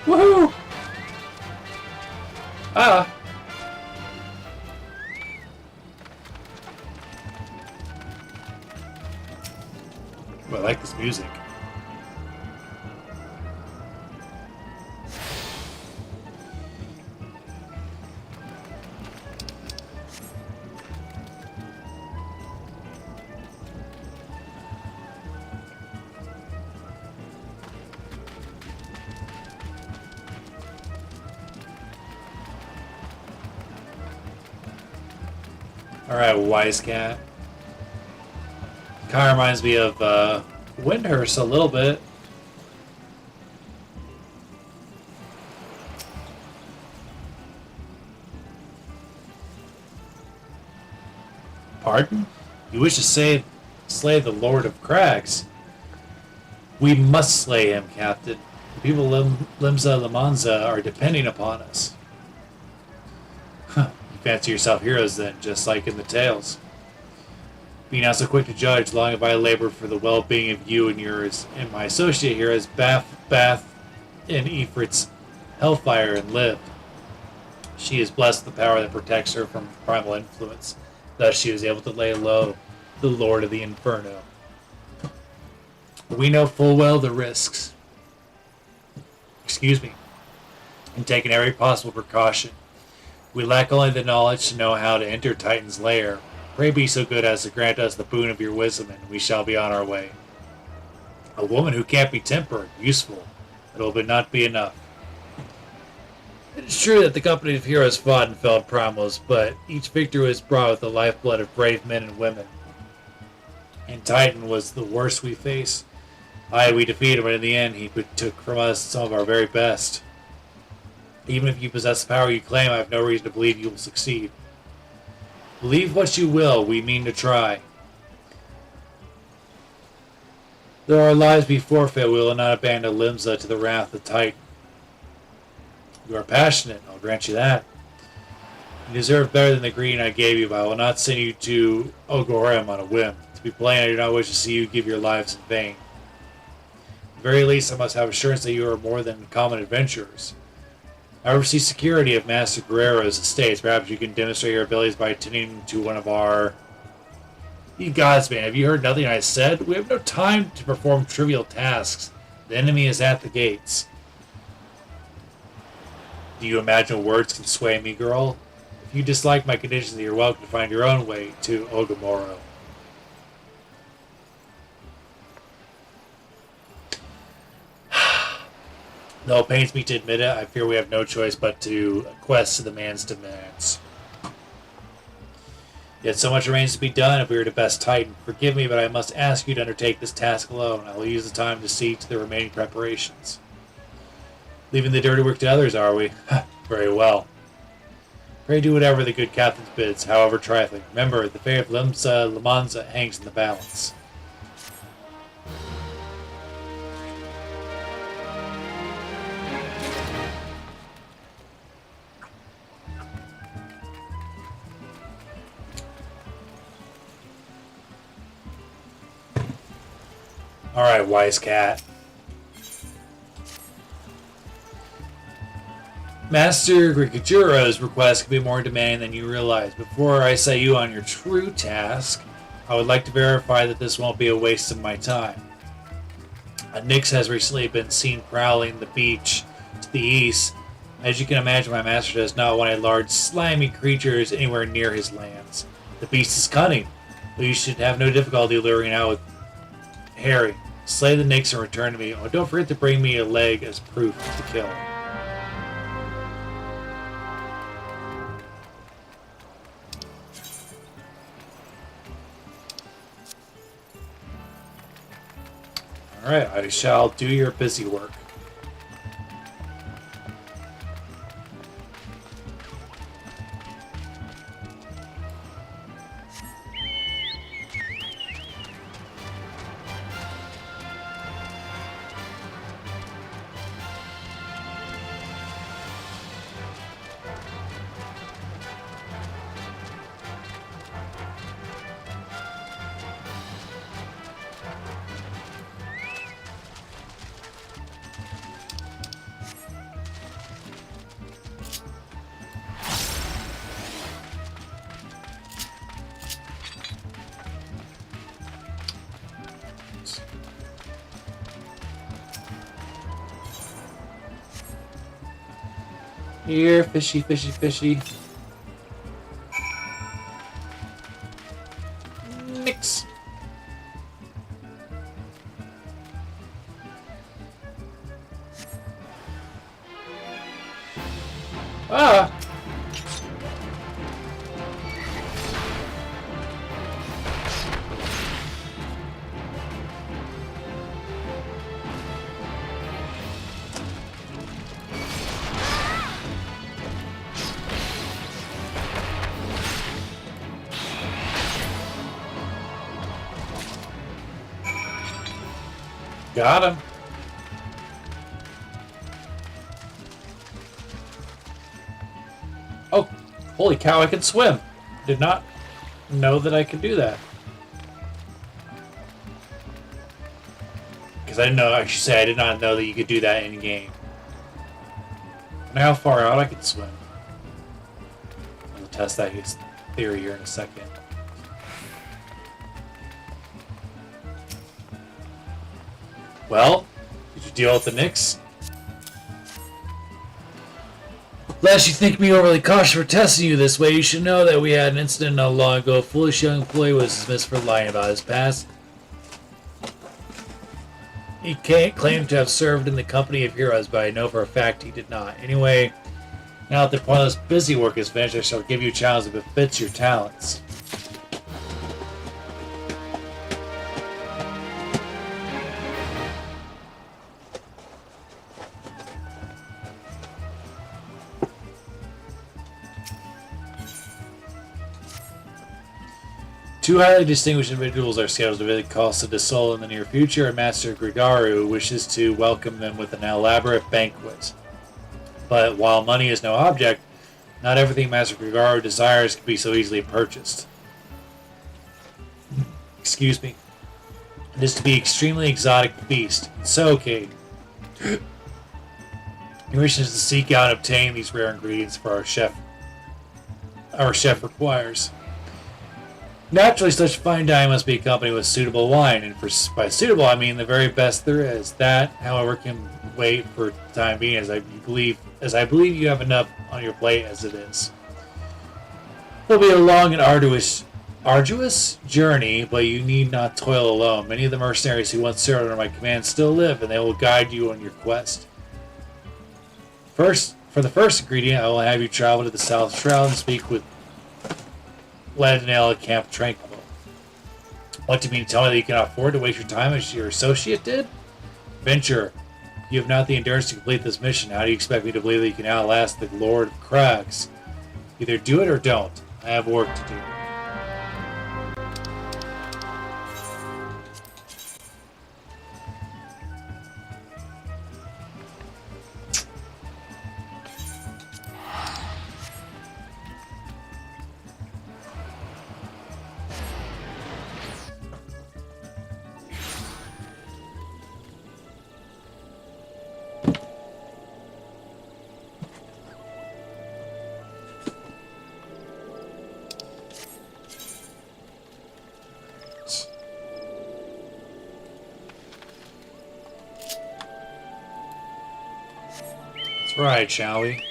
Woohoo! Ah! Ooh, I like this music. Alright, wise cat. Kind of reminds me of Windhurst a little bit. Pardon? You wish to slay the Lord of Crags? We must slay him, Captain. The people of Limsa Lamanza are depending upon us. Huh. You fancy yourself heroes then, just like in the tales. Be not so quick to judge, long have I labored for the well-being of you and yours, and my associate here has bathed in Ifrit's hellfire and lived. She is blessed with the power that protects her from primal influence. Thus she was able to lay low the Lord of the Inferno. We know full well the risks. Excuse me. And taken every possible precaution. We lack only the knowledge to know how to enter Titan's lair. Pray be so good as to grant us the boon of your wisdom, and we shall be on our way. A woman who can't be tempered, useful, it will not be enough. It is true that the company of heroes fought and felled primals, but each victory was brought with the lifeblood of brave men and women. And Titan was the worst we faced. Aye, we defeated him, but in the end he took from us some of our very best. Even if you possess the power you claim, I have no reason to believe you will succeed. Believe what you will, we mean to try. Though our lives be forfeit, we will not abandon Limsa to the wrath of Titan. You are passionate, I'll grant you that. You deserve better than the greeting I gave you, but I will not send you to Golem on a whim. To be plain, I do not wish to see you give your lives in vain. At the very least, I must have assurance that you are more than common adventurers. I oversee security of Master Guerrero's estates. Perhaps you can demonstrate your abilities by attending to one of our... You gods, man, have you heard nothing I said? We have no time to perform trivial tasks. The enemy is at the gates. Do you imagine words can sway me, girl? If you dislike my conditions, you're welcome to find your own way to Ogamoro. Though it pains me to admit it, I fear we have no choice but to acquiesce to the man's demands. Yet so much remains to be done if we are to best Titan. Forgive me, but I must ask you to undertake this task alone. I will use the time to see to the remaining preparations. Leaving the dirty work to others, are we? Very well. Pray do whatever the good captain bids, however trifling. Remember, the fate of Limsa Lamanza hangs in the balance. Alright, wise cat. Master Grikajuro's request could be more demanding than you realize. Before I set you on your true task, I would like to verify that this won't be a waste of my time. Nyx has recently been seen prowling the beach to the east. As you can imagine, my master does not want a large, slimy creatures anywhere near his lands. The beast is cunning, but you should have no difficulty luring out with Harry. Slay the Nyx and return to me. Oh, don't forget to bring me a leg as proof of the kill. Alright, I shall do your busy work. Here, fishy, fishy, fishy. Mix. Ah! Got him. Oh, holy cow, I can swim. Did not know that I could do that. Because I didn't know, I should say, I did not know that you could do that in game. And how far out I can swim. I'll test that theory here in a second. Well, did you deal with the Knicks? Lest you think me overly cautious for testing you this way, you should know that we had an incident not long ago. A foolish young employee was dismissed for lying about his past. He can't claim to have served in the company of heroes, but I know for a fact he did not. Anyway, now that the pointless busy work is finished, I shall give you a challenge that befits your talents. Two highly distinguished individuals are scheduled to visit Costa de Sol in the near future, and Master Gregaru wishes to welcome them with an elaborate banquet. But while money is no object, not everything Master Gregaru desires can be so easily purchased. Excuse me. It is to be extremely exotic beast. So, Cade, he wishes to seek out and obtain these rare ingredients for our chef. Our chef requires. Naturally, such fine dining must be accompanied with suitable wine, and by suitable I mean the very best there is. That, however, can wait for the time being, as I believe you have enough on your plate as it is. It'll be a long and arduous journey, but you need not toil alone. Many of the mercenaries who once served under my command still live, and they will guide you on your quest. For the first ingredient, I will have you travel to the South Shroud and speak with Ledinel at Camp Tranquil. What, do you mean to tell me that you cannot afford to waste your time as your associate did? Venture, you have not the endurance to complete this mission. How do you expect me to believe that you can outlast the Lord of Crags? Either do it or don't. I have work to do. Right, shall we?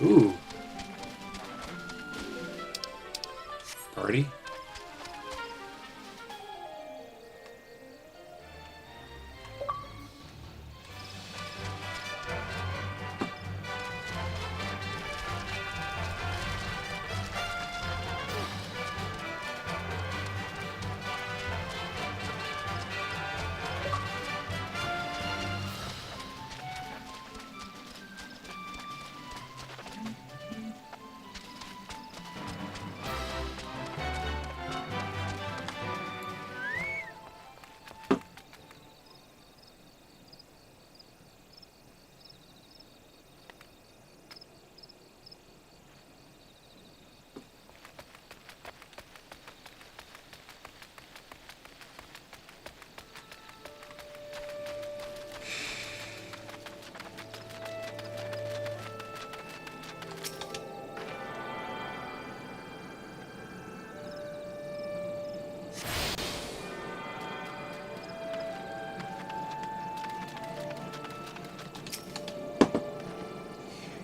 Ooh. Party.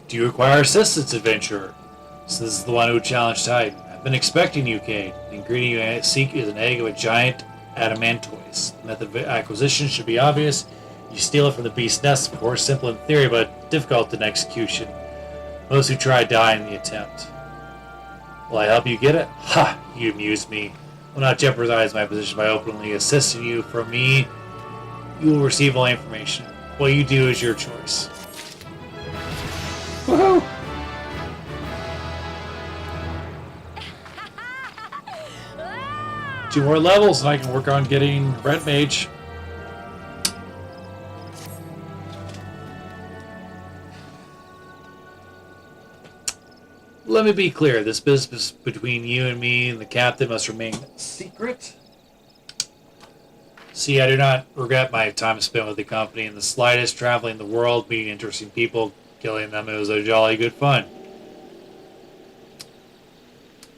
Do you require assistance, adventurer? So this is the one who challenged Titan. I've been expecting you, Cade. The ingredient you seek is an egg of a giant adamantoise. The method of acquisition should be obvious. You steal it from the beast's nest, of course, simple in theory, but difficult in execution. Most who try die in the attempt. Will I help you get it? Ha! You amuse me. Will not jeopardize my position by openly assisting you. From me, you will receive all information. What you do is your choice. Woohoo! 2 more levels and I can work on getting Red Mage. Let me be clear, this business between you and me and the captain must remain secret. See, I do not regret my time spent with the company in the slightest, traveling the world, meeting interesting people, killing them. It was a jolly good fun.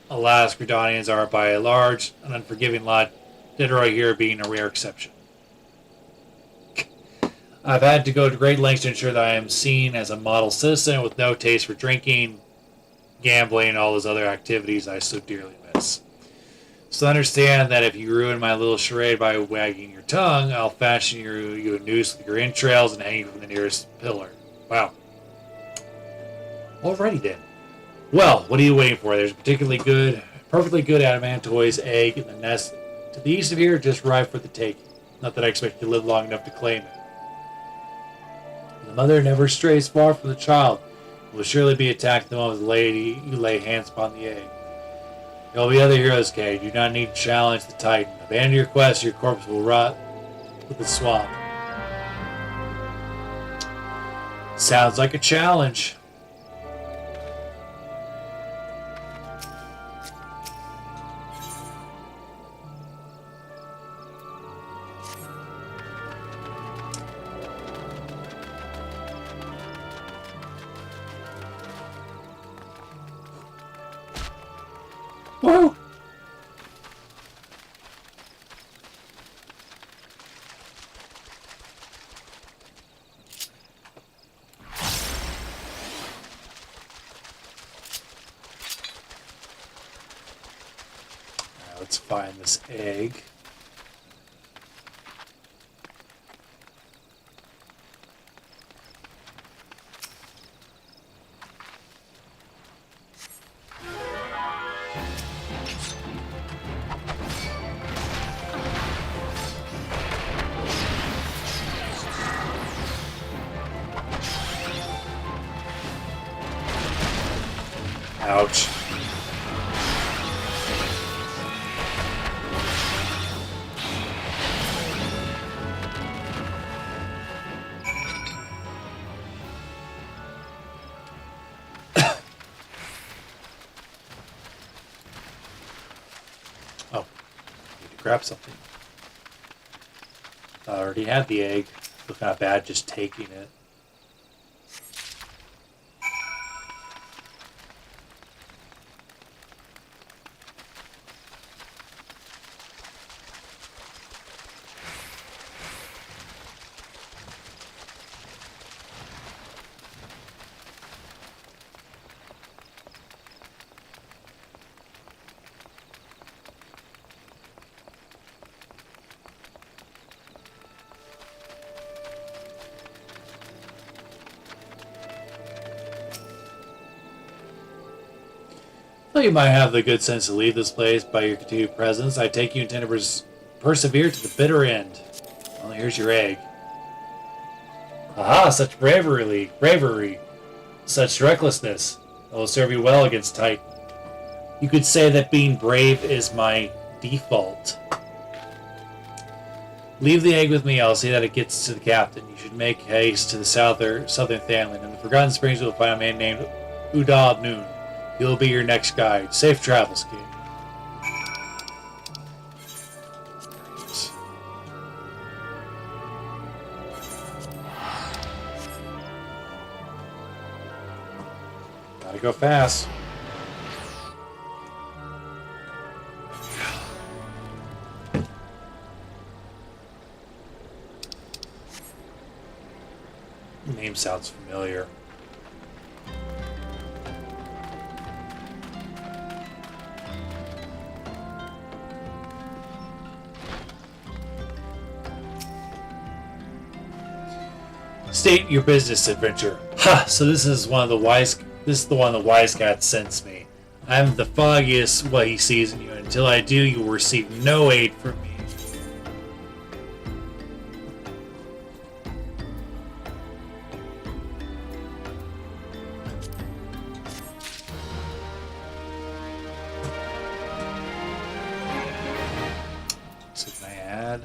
Alas, Gridanians are by a large, an unforgiving lot, Detroit here being a rare exception. I've had to go to great lengths to ensure that I am seen as a model citizen with no taste for drinking, gambling, and all those other activities I so dearly miss. So understand that if you ruin my little charade by wagging your tongue, I'll fashion you a noose with your entrails and hang you from the nearest pillar. Wow. Alrighty then. Well, what are you waiting for? There's a perfectly good adamantoise egg in the nest to the east of here, just ripe for the taking. Not that I expect you to live long enough to claim it. The mother never strays far from the child. Will surely be attacked the moment the lady you lay hands upon the egg. There will be other heroes, Cade. You do not need to challenge the Titan. Abandon your quest, or your corpse will rot with the swamp. Sounds like a challenge. Whoa! Now let's find this egg. Ouch. Oh, need to grab something. I already had the egg. Look not bad just taking it. Though you might have the good sense to leave this place by your continued presence, I take you intend to persevere to the bitter end. Well, here's your egg. Aha, such bravery, such recklessness. It will serve you well against Titan. You could say that being brave is my default. Leave the egg with me. I'll see that it gets to the captain. You should make haste to the southern family. In the Forgotten Springs, you will find a man named Udal Noon. He'll be your next guide. Safe travels, King. Gotta go fast. Name sounds familiar. State your business, adventure. Ha! So this is the one the wise cat sends me. I am the foggiest what he sees in you. Until I do, you will receive no aid from me. So can I add?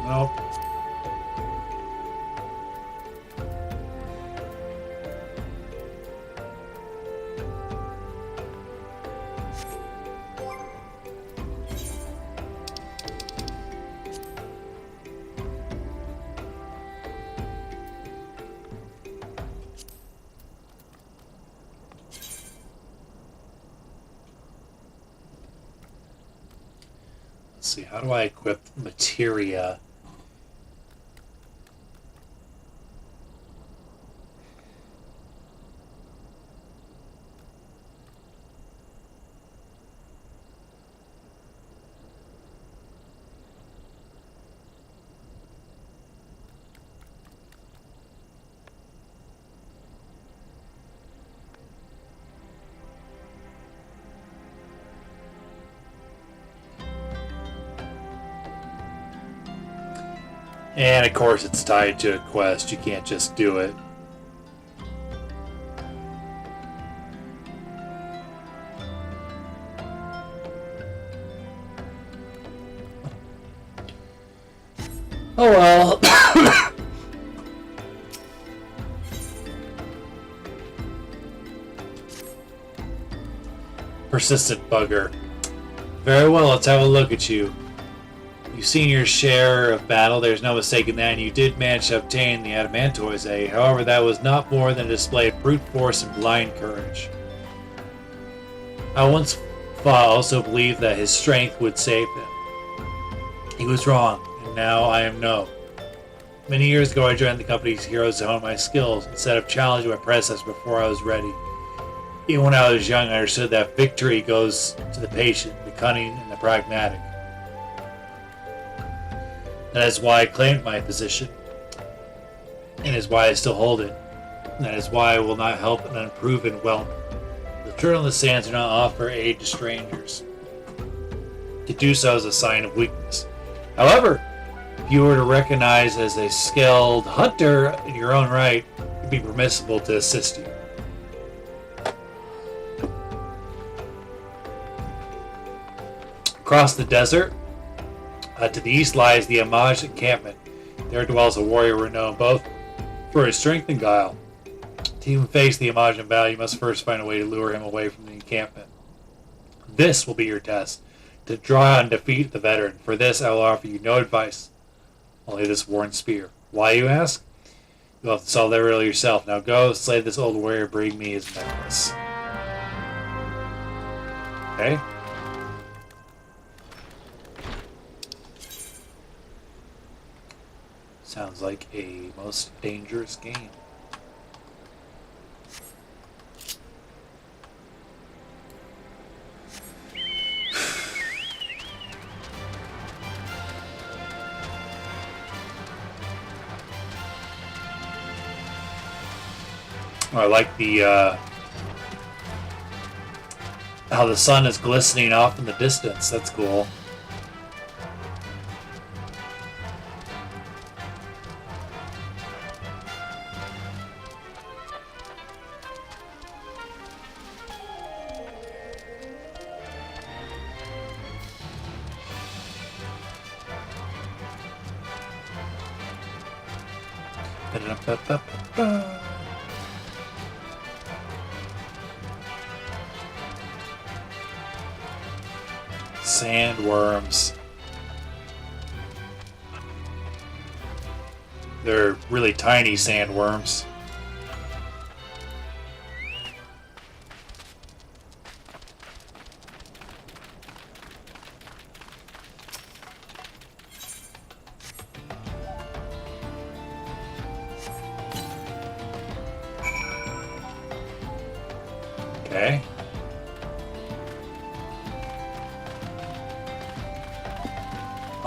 Nope. Let's see, how do I equip materia? And of course it's tied to a quest, you can't just do it. Oh well. Persistent bugger. Very well, let's have a look at you. You've seen your share of battle, there's no mistaking that, and you did manage to obtain the Adamantoise egg. However, that was not more than a display of brute force and blind courage. I once also believed that his strength would save him. He was wrong, and now I am no. Many years ago I joined the company's heroes to hone my skills, instead of challenging my predecessors before I was ready. Even when I was young, I understood that victory goes to the patient, the cunning, and the pragmatic. That is why I claimed my position, and is why I still hold it. That is why I will not help an unproven whelp. The turtle in the sands do not offer aid to strangers. To do so is a sign of weakness. However, if you were to recognize as a skilled hunter in your own right, it would be permissible to assist you. Across the desert, to the east lies the Amaj encampment. There dwells a warrior renowned both for his strength and guile. To even face the Amaj in battle, you must first find a way to lure him away from the encampment. This will be your test. to draw and defeat the veteran. For this, I will offer you no advice, only this worn spear. Why, you ask? You'll have to solve that riddle yourself. Now go, slay this old warrior, bring me his necklace. Okay. Sounds like a most dangerous game. I like the how the sun is glistening off in the distance. That's cool. Ba-da-da-ba-ba-ba. Sandworms. They're really tiny sandworms. Okay.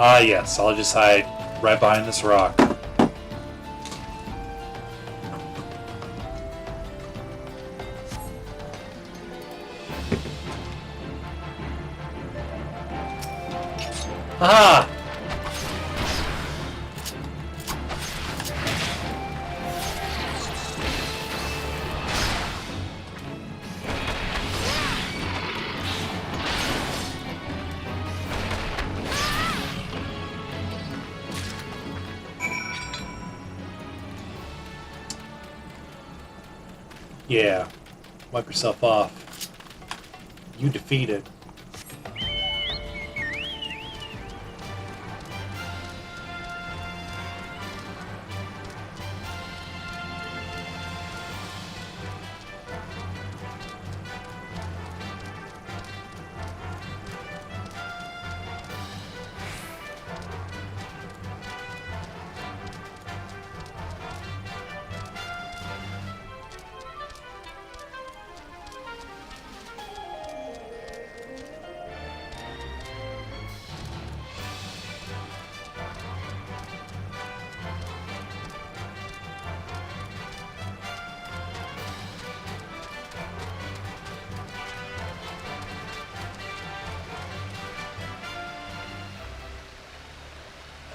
Ah, yes, I'll just hide right behind this rock. Ah! Yeah, wipe yourself off. You defeated.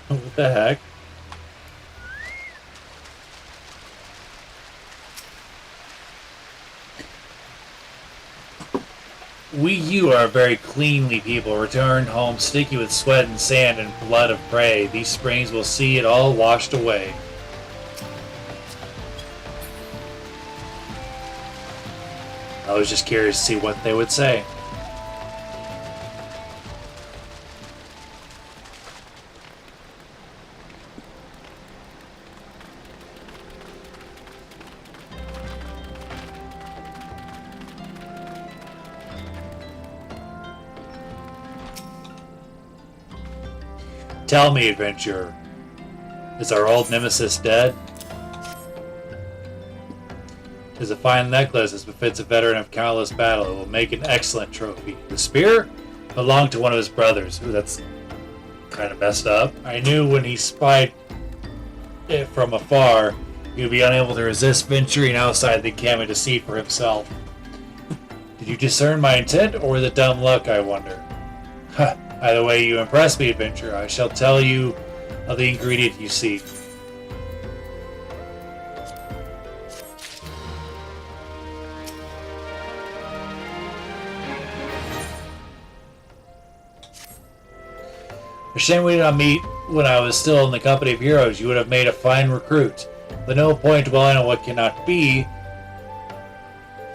What the heck? You are very cleanly people, returned home sticky with sweat and sand and blood of prey. These springs will see it all washed away. I was just curious to see what they would say. Tell me, adventurer, is our old nemesis dead? It is a fine necklace as befits a veteran of countless battle. It will make an excellent trophy. The spear belonged to one of his brothers. Ooh, that's kind of messed up. I knew when he spied it from afar, he would be unable to resist venturing outside the encampment to see for himself. Did you discern my intent, or was it dumb luck, I wonder? Huh. Either way, you impress me, adventurer. I shall tell you of the ingredient you seek. A shame we did not meet when I was still in the company of heroes. You would have made a fine recruit. But no point dwelling on what cannot be.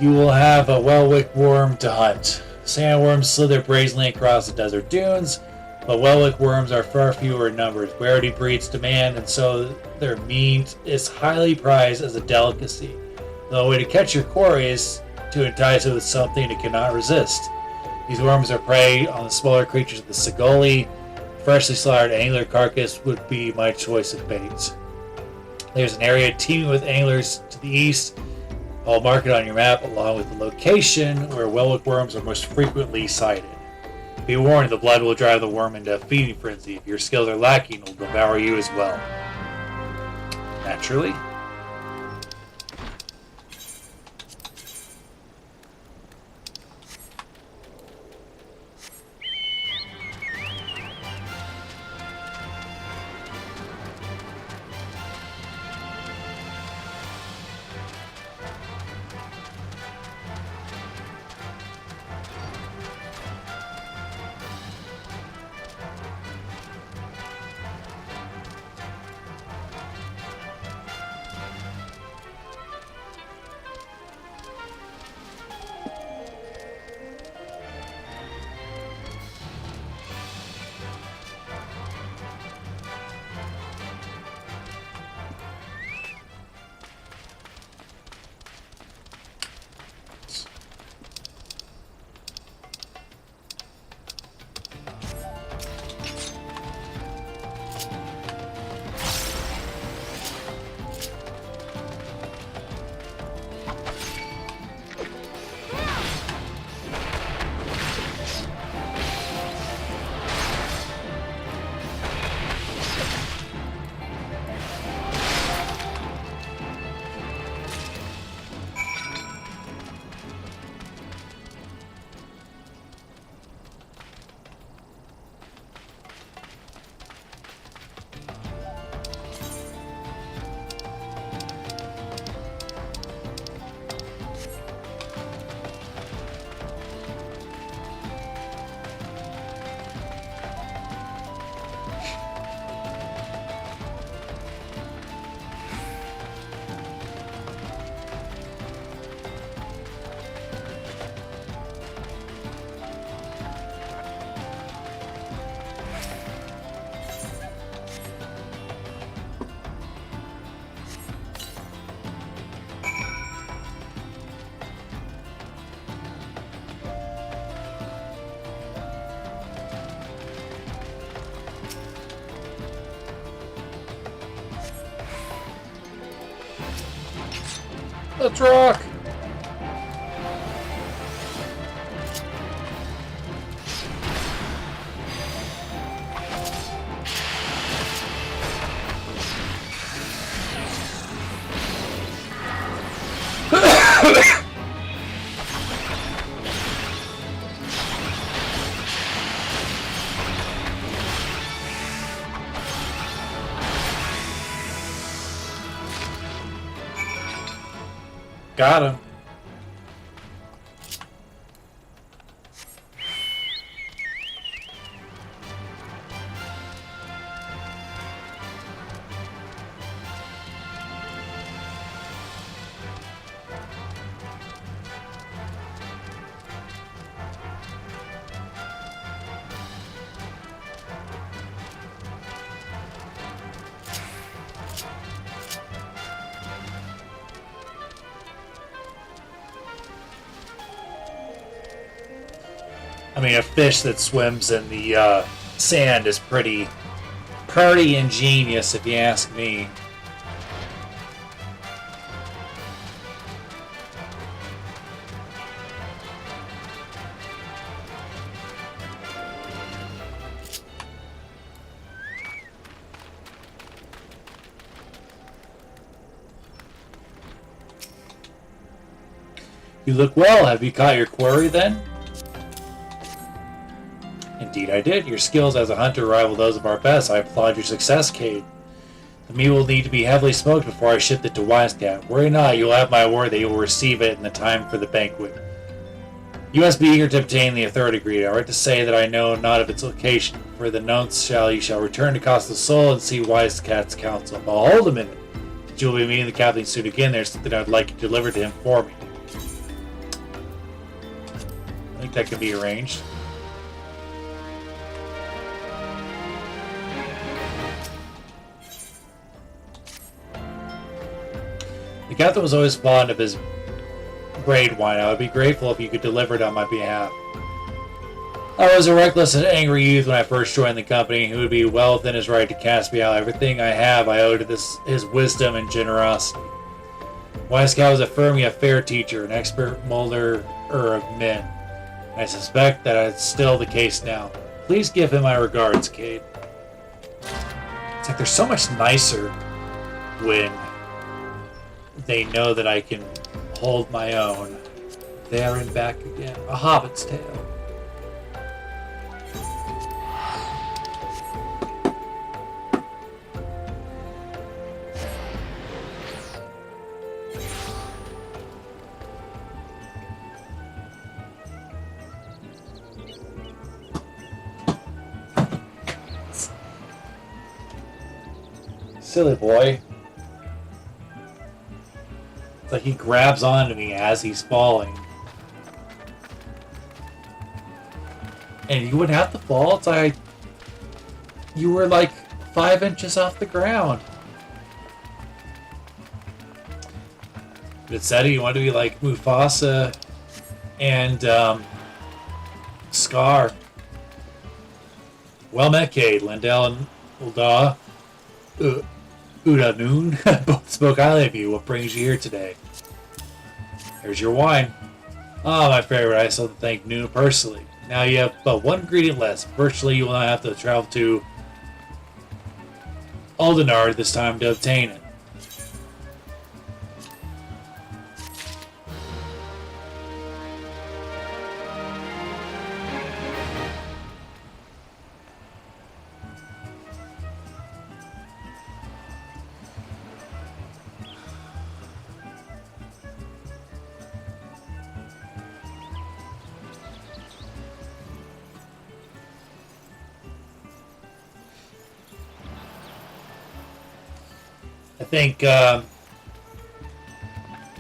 You will have a well-wicked worm to hunt. Sandworms slither brazenly across the desert dunes, but Welwick worms are far fewer in numbers. Rarity breeds demand, and so their meat is highly prized as a delicacy. The only way to catch your quarry is to entice it with something it cannot resist. These worms are prey on the smaller creatures of the Sigoli. Freshly slaughtered angler carcass would be my choice of baits. There's an area teeming with anglers to the east. I'll mark it on your map along with the location where Welwick worms are most frequently sighted. Be warned, the blood will drive the worm into a feeding frenzy. If your skills are lacking, it will devour you as well. Naturally. Let's rock! Got him. I mean, a fish that swims in the sand is pretty ingenious, if you ask me. You look well. Have you caught your quarry then? Indeed I did. Your skills as a hunter rival those of our best. I applaud your success, Cade. The meat will need to be heavily smoked before I ship it to Wisecap. Worry not, you'll have my word that you will receive it in the time for the banquet. You must be eager to obtain the authority degree. I write to say that I know not of its location. For the nonce you shall return to Costa Sol and see Wisecap's council. But hold a minute. You will be meeting the captain soon again. There's something I'd like you to deliver to him for me. think that can be arranged. The captain was always fond of his braid wine. I would be grateful if you could deliver it on my behalf. I was a reckless and angry youth when I first joined the company, who would be well within his right to cast me out. Everything I have I owe to his wisdom and generosity. Wise Cow was a firm yet fair teacher, an expert molder of men. I suspect that it's still the case now. Please give him my regards, Cade. It's like they're so much nicer when they know that I can hold my own. There and back again. A hobbit's tale. Silly boy. It's like he grabs onto me as he's falling. And you wouldn't have to fall. It's like you were like 5 inches off the ground. But it said you wanted to be like Mufasa and Scar. Well met, Cade. Lindell and Ulda. Uda Noon both spoke highly of you. What brings you here today? Here's your wine. Ah, my favorite. I still have to thank Noon personally. Now you have but one ingredient less. Virtually, you will not have to travel to Aldenar this time to obtain it. I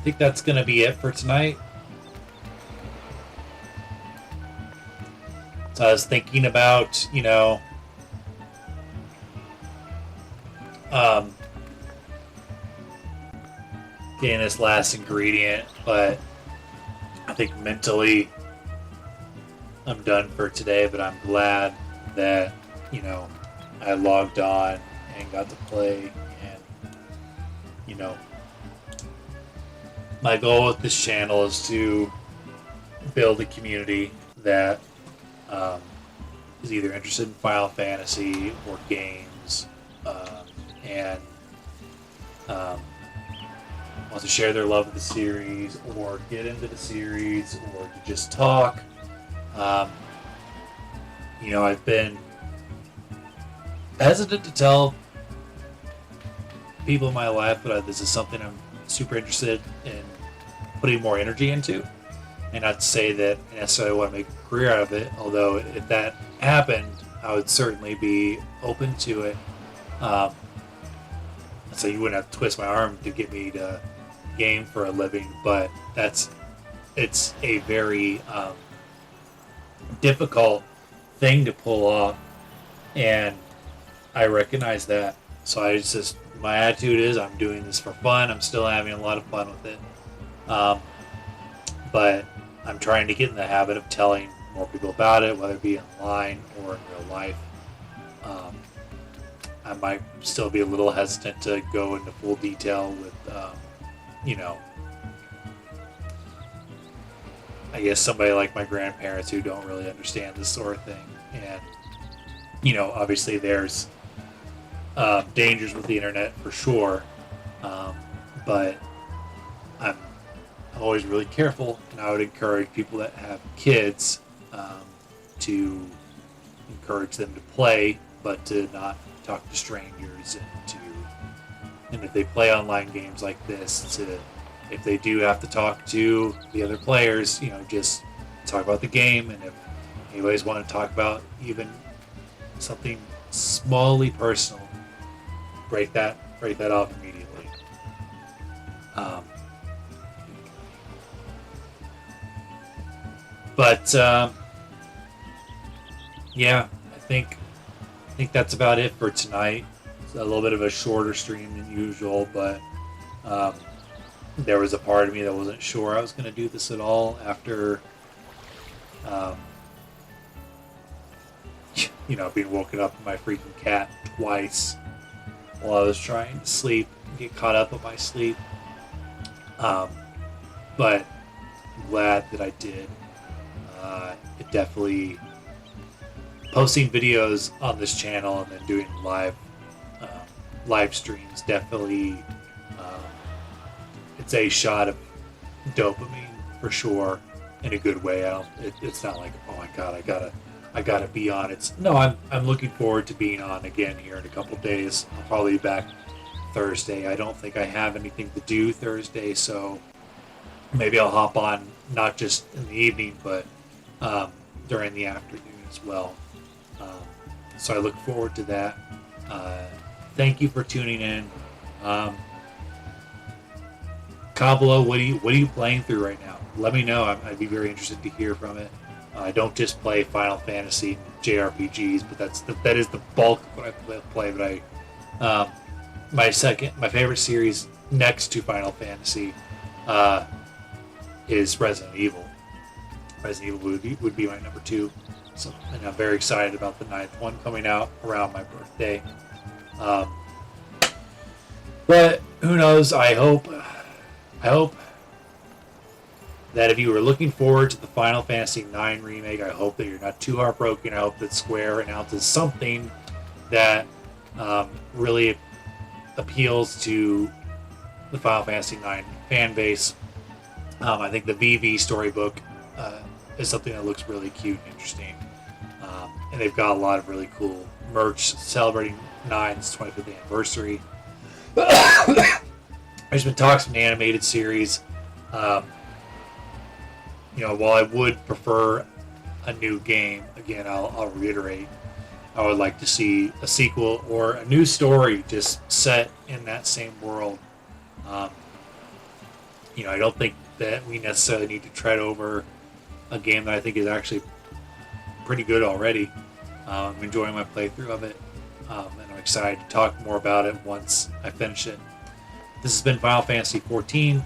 think that's going to be it for tonight. So I was thinking about, getting this last ingredient, but I think mentally I'm done for today, but I'm glad that, I logged on and got to play. My goal with this channel is to build a community that is either interested in Final Fantasy or games, and wants to share their love of the series, or get into the series, or to just talk. I've been hesitant to tell people in my life, but this is something I'm super interested in putting more energy into. And not to say that I necessarily want to make a career out of it, although if that happened, I would certainly be open to it. So you wouldn't have to twist my arm to get me to game for a living, but it's a very difficult thing to pull off, and I recognize that. So my attitude is I'm doing this for fun. I'm still having a lot of fun with it. But I'm trying to get in the habit of telling more people about it, whether it be online or in real life. I might still be a little hesitant to go into full detail with, I guess somebody like my grandparents who don't really understand this sort of thing. And, obviously there's dangers with the internet for sure, but I'm always really careful, and I would encourage people that have kids to encourage them to play, but to not talk to strangers, and if they play online games like this, if they do have to talk to the other players, just talk about the game, and if anybody's want to talk about even something smallly personal, break that off immediately. But yeah, I think that's about it for tonight. It's a little bit of a shorter stream than usual, but there was a part of me that wasn't sure I was going to do this at all after, being woken up by my freaking cat twice while I was trying to sleep, get caught up with my sleep. But I'm glad that I did. It definitely, posting videos on this channel and then doing live streams, definitely it's a shot of dopamine for sure, in a good way. It's not like, oh my god, I gotta be on. I'm looking forward to being on again here in a couple days. I'll probably be back Thursday. I don't think I have anything to do Thursday, so maybe I'll hop on not just in the evening, but during the afternoon as well. So I look forward to that. Thank you for tuning in. Comment below, what are you playing through right now? Let me know. I'd be very interested to hear from it. I don't just play Final Fantasy JRPGs, but that is the bulk of what I play. But my favorite series next to Final Fantasy is Resident Evil. Resident Evil would be my number 2. So, and I'm very excited about the 9th one coming out around my birthday. But who knows? I hope that if you were looking forward to the Final Fantasy IX remake, I hope that you're not too heartbroken. I hope that Square announces something that really appeals to the Final Fantasy IX fan base. I think the VV storybook is something that looks really cute and interesting. And they've got a lot of really cool merch celebrating Nine's 25th anniversary. There's been talks of an animated series. While I would prefer a new game, again, I'll reiterate, I would like to see a sequel or a new story just set in that same world. I don't think that we necessarily need to tread over a game that I think is actually pretty good already. I'm enjoying my playthrough of it, and I'm excited to talk more about it once I finish it. This has been Final Fantasy XIV.